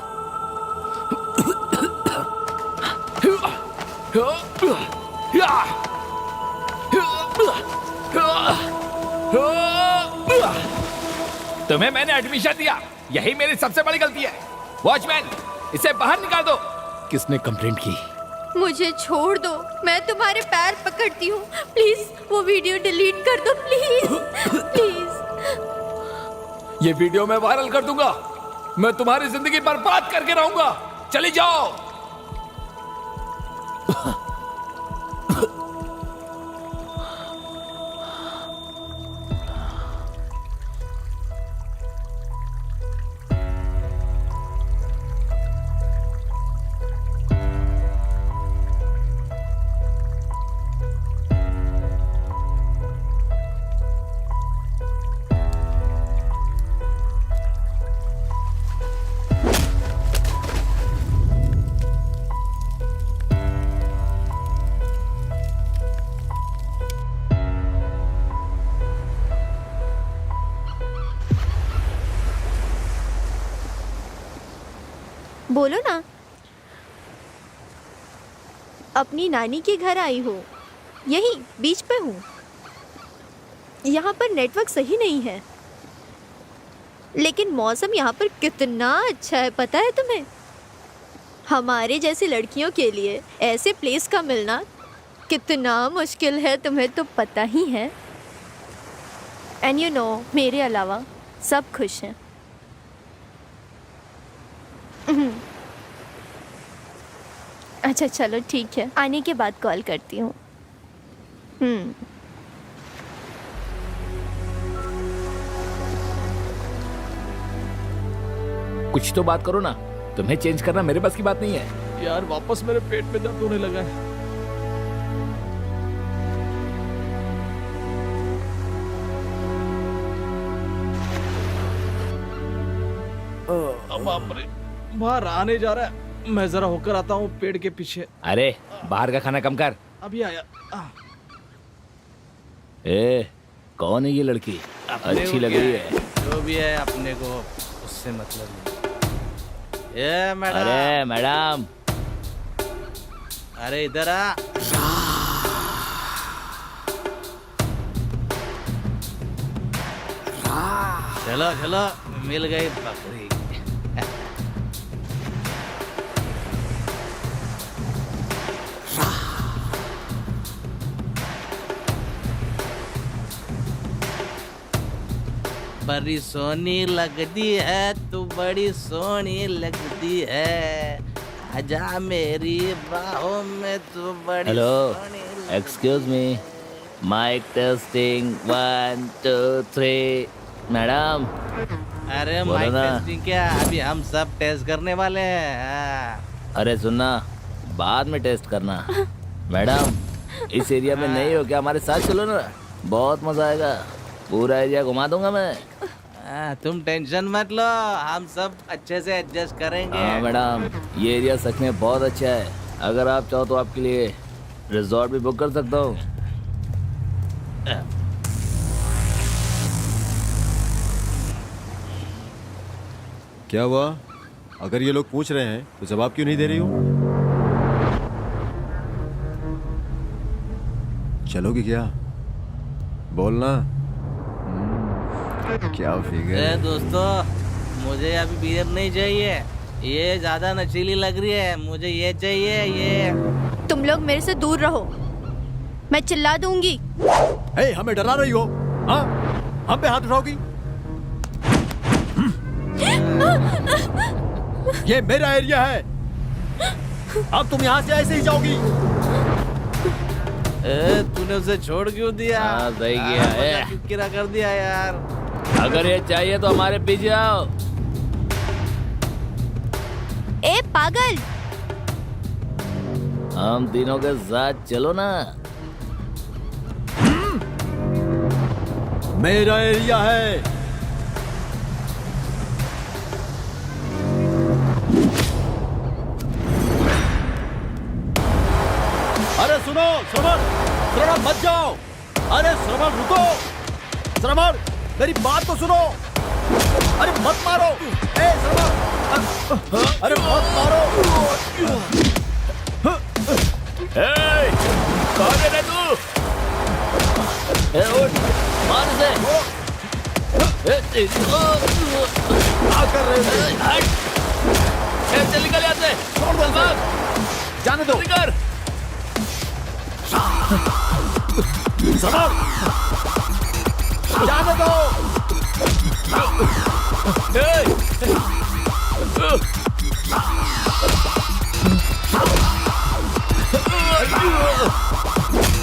तुम्हें मैंने एडमिशन दिया, यही मेरी सबसे बड़ी गलती है। वॉचमैन, इसे बाहर निकाल दो। किसने कंप्लेंट की? मुझे छोड़ दो, मैं तुम्हारे पैर पकड़ती हूँ। प्लीज वो वीडियो डिलीट कर दो, प्लीज प्लीज। ये वीडियो मैं वायरल कर दूंगा। मैं तुम्हारी जिंदगी बर्बाद करके रहूंगा। चली जाओ। बोलो ना। अपनी नानी के घर आई हो, यही बीच पे हूँ। यहाँ पर नेटवर्क सही नहीं है, लेकिन मौसम यहाँ पर कितना अच्छा है पता है तुम्हें? हमारे जैसी लड़कियों के लिए ऐसे प्लेस का मिलना कितना मुश्किल है, तुम्हें तो पता ही है। एंड यू नो, मेरे अलावा सब खुश हैं। अच्छा चलो ठीक है, आने के बाद कॉल करती हूँ। कुछ तो बात करो ना। तुम्हें चेंज करना मेरे बस की बात नहीं है। यार वापस मेरे पेट में दर्द होने लगा है। बाप रे, बाहर आने जा रहा है। मैं जरा होकर आता हूँ पेड़ के पीछे। अरे बाहर का खाना कम कर। अभी आया। ए, कौन है ये लड़की? अच्छी लग रही है। जो भी है अपने को उससे मतलब नहीं। ए मैडम। अरे मैडम, अरे इधर आ। चलो चलो, मिल गई बकरी। बड़ी सोनी लगती है तू, बड़ी सोनी लगती है। आजा मेरी बाहों में तू बड़ी hello, Soni. Excuse me, mike testing 1 2 3। Madam अरे बोलो माइक ना। टेस्टिंग क्या, अभी हम सब टेस्ट करने वाले हैं। अरे सुनना, बाद में टेस्ट करना। मैडम, इस एरिया में नहीं हो क्या? हमारे साथ चलो ना, बहुत मजा आएगा। पूरा एरिया घुमा दूंगा मैं। तुम टेंशन मत लो, हम सब अच्छे से एडजस्ट करेंगे। हाँ मैडम, ये एरिया सच में बहुत अच्छा है। अगर आप चाहो तो आपके लिए रिजॉर्ट भी बुक कर सकता हूँ। क्या हुआ? अगर ये लोग पूछ रहे हैं तो जवाब क्यों नहीं दे रही हो? चलोगी क्या? बोलना। क्या फिगर। दोस्तों, मुझे अभी बियर नहीं चाहिए, ये ज्यादा नशीली लग रही है। मुझे ये चाहिए, ये। तुम लोग मेरे से दूर रहो, मैं चिल्ला दूंगी। हे, हमें डरा रही हो? हाँ, हम पे हाथ उठाओगी? ये मेरा एरिया है, अब तुम यहाँ से ऐसे ही जाओगी। तूने उसे छोड़ क्यों दिया? हाँ, सही किया। क्यों किरा कर दिया यार? अगर ये चाहिए तो हमारे पीछे आओ। ए पागल, हम तीनों के साथ चलो ना। मेरा एरिया है। अरे सुनो श्रवण, श्रवण मत जाओ। अरे श्रवण रुको, श्रवण मेरी बात तो सुनो। अरे मत मारो, ए श्रवण, अरे मत मारो। कौन है तू? उठ, मार से। क्या कर रहे हो? चल निकल यहाँ से। छोड़ दो इसे। जाने दो। निकल। श्रवण, जाने दो।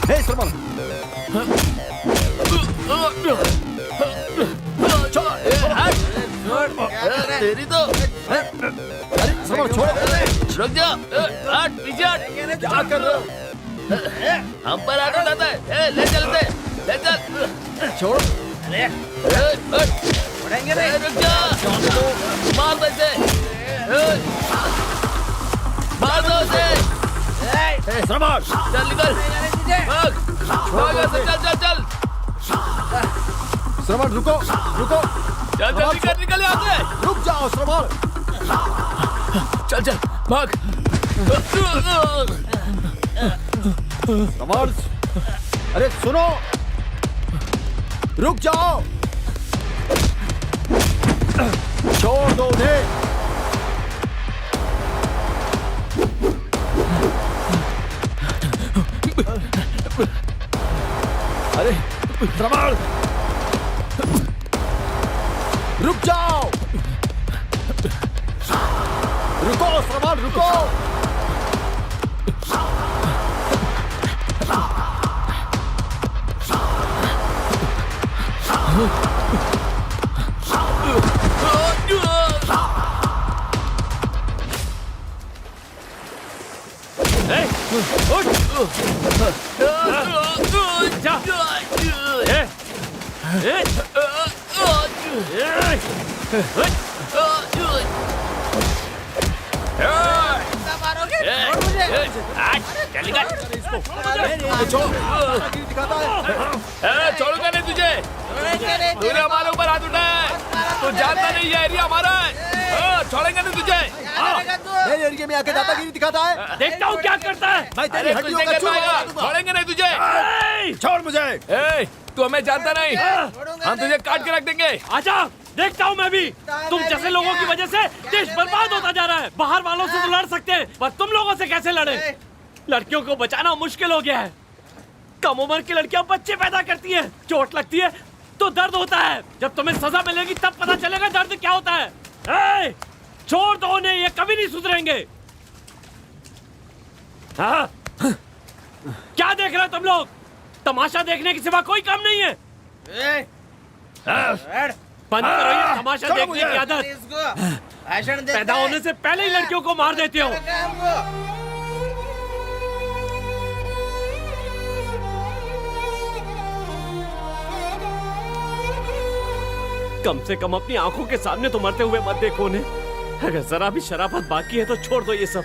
हे श्रवण, तेरी तो। अरे श्रवण छोड़ो। रुक जा। हट पीछे हट। क्या कर रहे हो? हम पर आगे जाता है। ले चलते, ले चल। छोड़ो। छोड़ेंगे नहीं। रुक जा। मार दो इसे। मार दो उसे। श्रवण, चल निकल। भाग। भाग ऐसे, चल चल चल। श्रवण रुको, रुको। चल चल निकल, निकल यहाँ से। रुक जाओ श्रवण। चल चल भाग। श्रवण, अरे सुनो, रुक जाओ। छोड़ दो उन्हें। अरे श्रवण, रुक जाओ। रुको श्रवण, रुको। छोड़ूंगा नहीं तुझे। तूने हमारे ऊपर हाथ उठाया है। तू जानता नहीं ये एरिया हमारा है। छोड़ेंगे नहीं तुझे। मेरे एरिया में आके दादागिरी दिखाता है। देखता हूँ क्या करता है। मैं तेरी हड्डियों का चूरमा उड़ा दूंगा। छोड़ेंगे नहीं तुझे। छोड़ मुझे। तू हमें जानता नहीं। हम तुझे काट के रख देंगे। आजा, देखता हूँ मैं भी। तुम जैसे लोगों की वजह से देश बर्बाद होता जा रहा है। बाहर वालों से तो लड़ सकते हैं, पर तुम लोगों से कैसे लड़े? लड़कियों को बचाना मुश्किल हो गया है। कम उम्र की लड़कियां बच्चे पैदा करती हैं, चोट लगती है तो दर्द होता है। जब तुम्हें सजा मिलेगी तब पता चलेगा दर्द क्या होता है। छोड़ दो उन्हें, ये कभी नहीं सुधरेंगे। हाँ? क्या देख रहे हो तुम लोग? तमाशा देखने के सिवा कोई काम नहीं है। बंद करो ये तमाशा देखने की आदत। पैदा होने से पहले ही लड़कियों को मार देते हो। कम से कम अपनी आंखों के सामने तो मरते हुए मत देखो उन्हें। अगर जरा भी शराफत बाकी है तो छोड़ दो ये सब।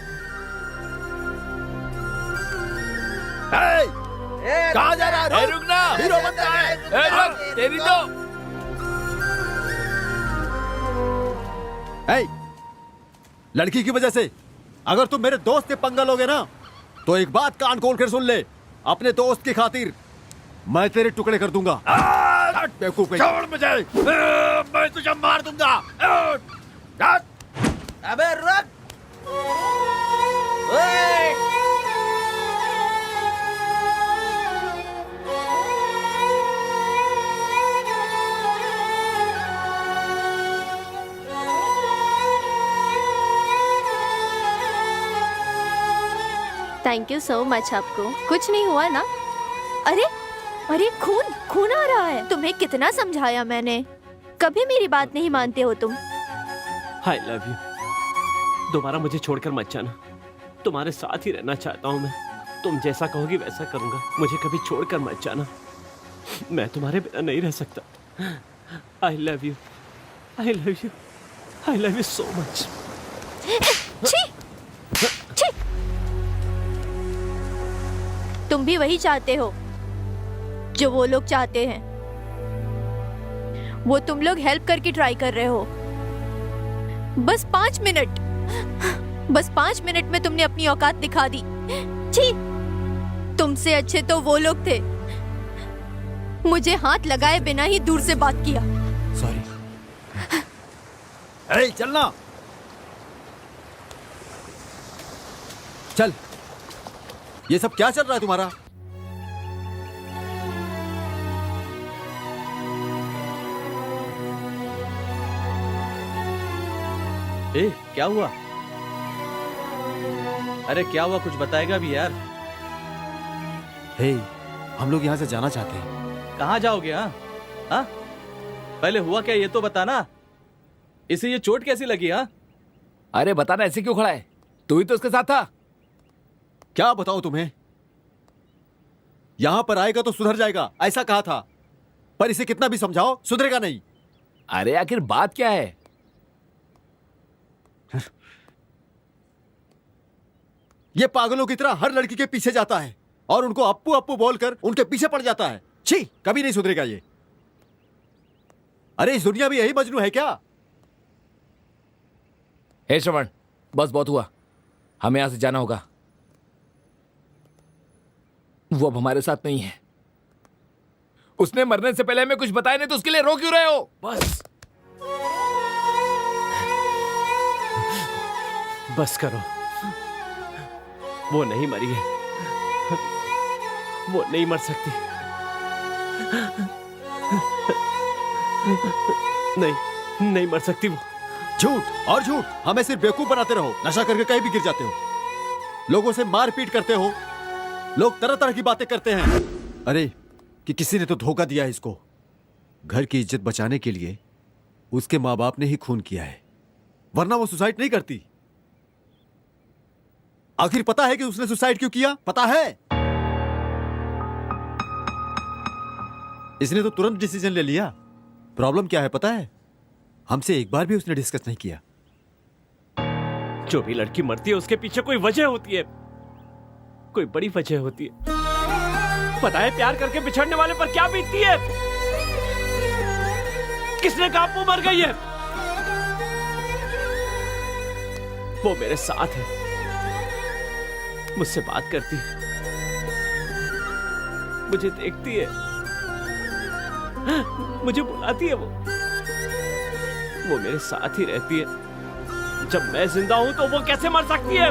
कहाँ जा रहा है? रुकना। हीरो बनता है। रुक, तेरी तो। लड़की की वजह से अगर तुम मेरे दोस्त से पंगा लोगे ना, तो एक बात कान खोल कर सुन ले। अपने दोस्त की खातिर मैं तेरे टुकड़े कर दूंगा। बेवकूफ। छोड़ मुझे। मैं तुझे मार दूंगा। अबे रुक। Thank you so much. आपको कुछ नहीं हुआ ना? अरे अरे खून खून आ रहा है। तुम्हें कितना समझाया मैंने, कभी मेरी बात नहीं मानते हो तुम। आई लव यू। दोबारा मुझे छोड़कर मत जाना। तुम्हारे साथ ही रहना चाहता हूँ मैं। तुम जैसा कहोगी वैसा करूंगा। मुझे कभी छोड़कर मत जाना। मैं तुम्हारे बिना नहीं रह सकता। आई love you, I love you, I love you so much. छी! छी! तुम भी वही चाहते हो जो वो लोग चाहते हैं। वो तुम लोग हेल्प करके ट्राई कर रहे हो। बस 5 मिनट, बस 5 मिनट में तुमने अपनी औकात दिखा दी। छी! तुमसे अच्छे तो वो लोग थे, मुझे हाथ लगाए बिना ही दूर से बात किया। सॉरी। अरे चलना, चल। ये सब क्या चल रहा है तुम्हारा? ए, क्या हुआ? अरे क्या हुआ, कुछ बताएगा भी यार। हे, हम लोग यहाँ से जाना चाहते हैं। कहाँ जाओगे? हाँ हाँ, पहले हुआ क्या ये तो बताना। इसे ये चोट कैसी लगी? हाँ, अरे बताना, ऐसे क्यों खड़ा है? तू ही तो उसके साथ था। क्या बताऊं तुम्हें? यहां पर आएगा तो सुधर जाएगा, ऐसा कहा था, पर इसे कितना भी समझाओ सुधरेगा नहीं। अरे आखिर बात क्या है? ये पागलों की तरह हर लड़की के पीछे जाता है और उनको अप्पू अप्पू बोलकर उनके पीछे पड़ जाता है। छी, कभी नहीं सुधरेगा ये। अरे इस दुनिया में यही मजनू है क्या? हे श्रवण, बस बहुत हुआ, हमें यहां से जाना होगा। वो अब हमारे साथ नहीं है। उसने मरने से पहले हमें कुछ बताया नहीं, तो उसके लिए रो क्यों रहे हो? बस करो, वो नहीं मरी है, वो नहीं मर सकती। नहीं, नहीं मर सकती वो। झूठ और झूठ, हमें सिर्फ बेवकूफ बनाते रहो। नशा करके कहीं भी गिर जाते हो, लोगों से मारपीट करते हो, लोग तरह तरह की बातें करते हैं। अरे कि किसी ने तो धोखा दिया है इसको। घर की इज्जत बचाने के लिए उसके माँ बाप ने ही खून किया है, वरना वो सुसाइड नहीं करती। आखिर पता है कि उसने सुसाइड क्यों किया? पता है? इसने तो तुरंत डिसीजन ले लिया। प्रॉब्लम क्या है पता है? हमसे एक बार भी उसने डिस्कस नहीं किया। जो भी लड़की मरती है उसके पीछे कोई वजह होती है, कोई बड़ी वजह होती है। पता है प्यार करके बिछड़ने वाले पर क्या बीतती है? किसने कहा वो मर गई है? वो मेरे साथ है, मुझसे बात करती है, मुझे देखती है, मुझे बुलाती है। वो मेरे साथ ही रहती है। जब मैं जिंदा हूं तो वो कैसे मर सकती है?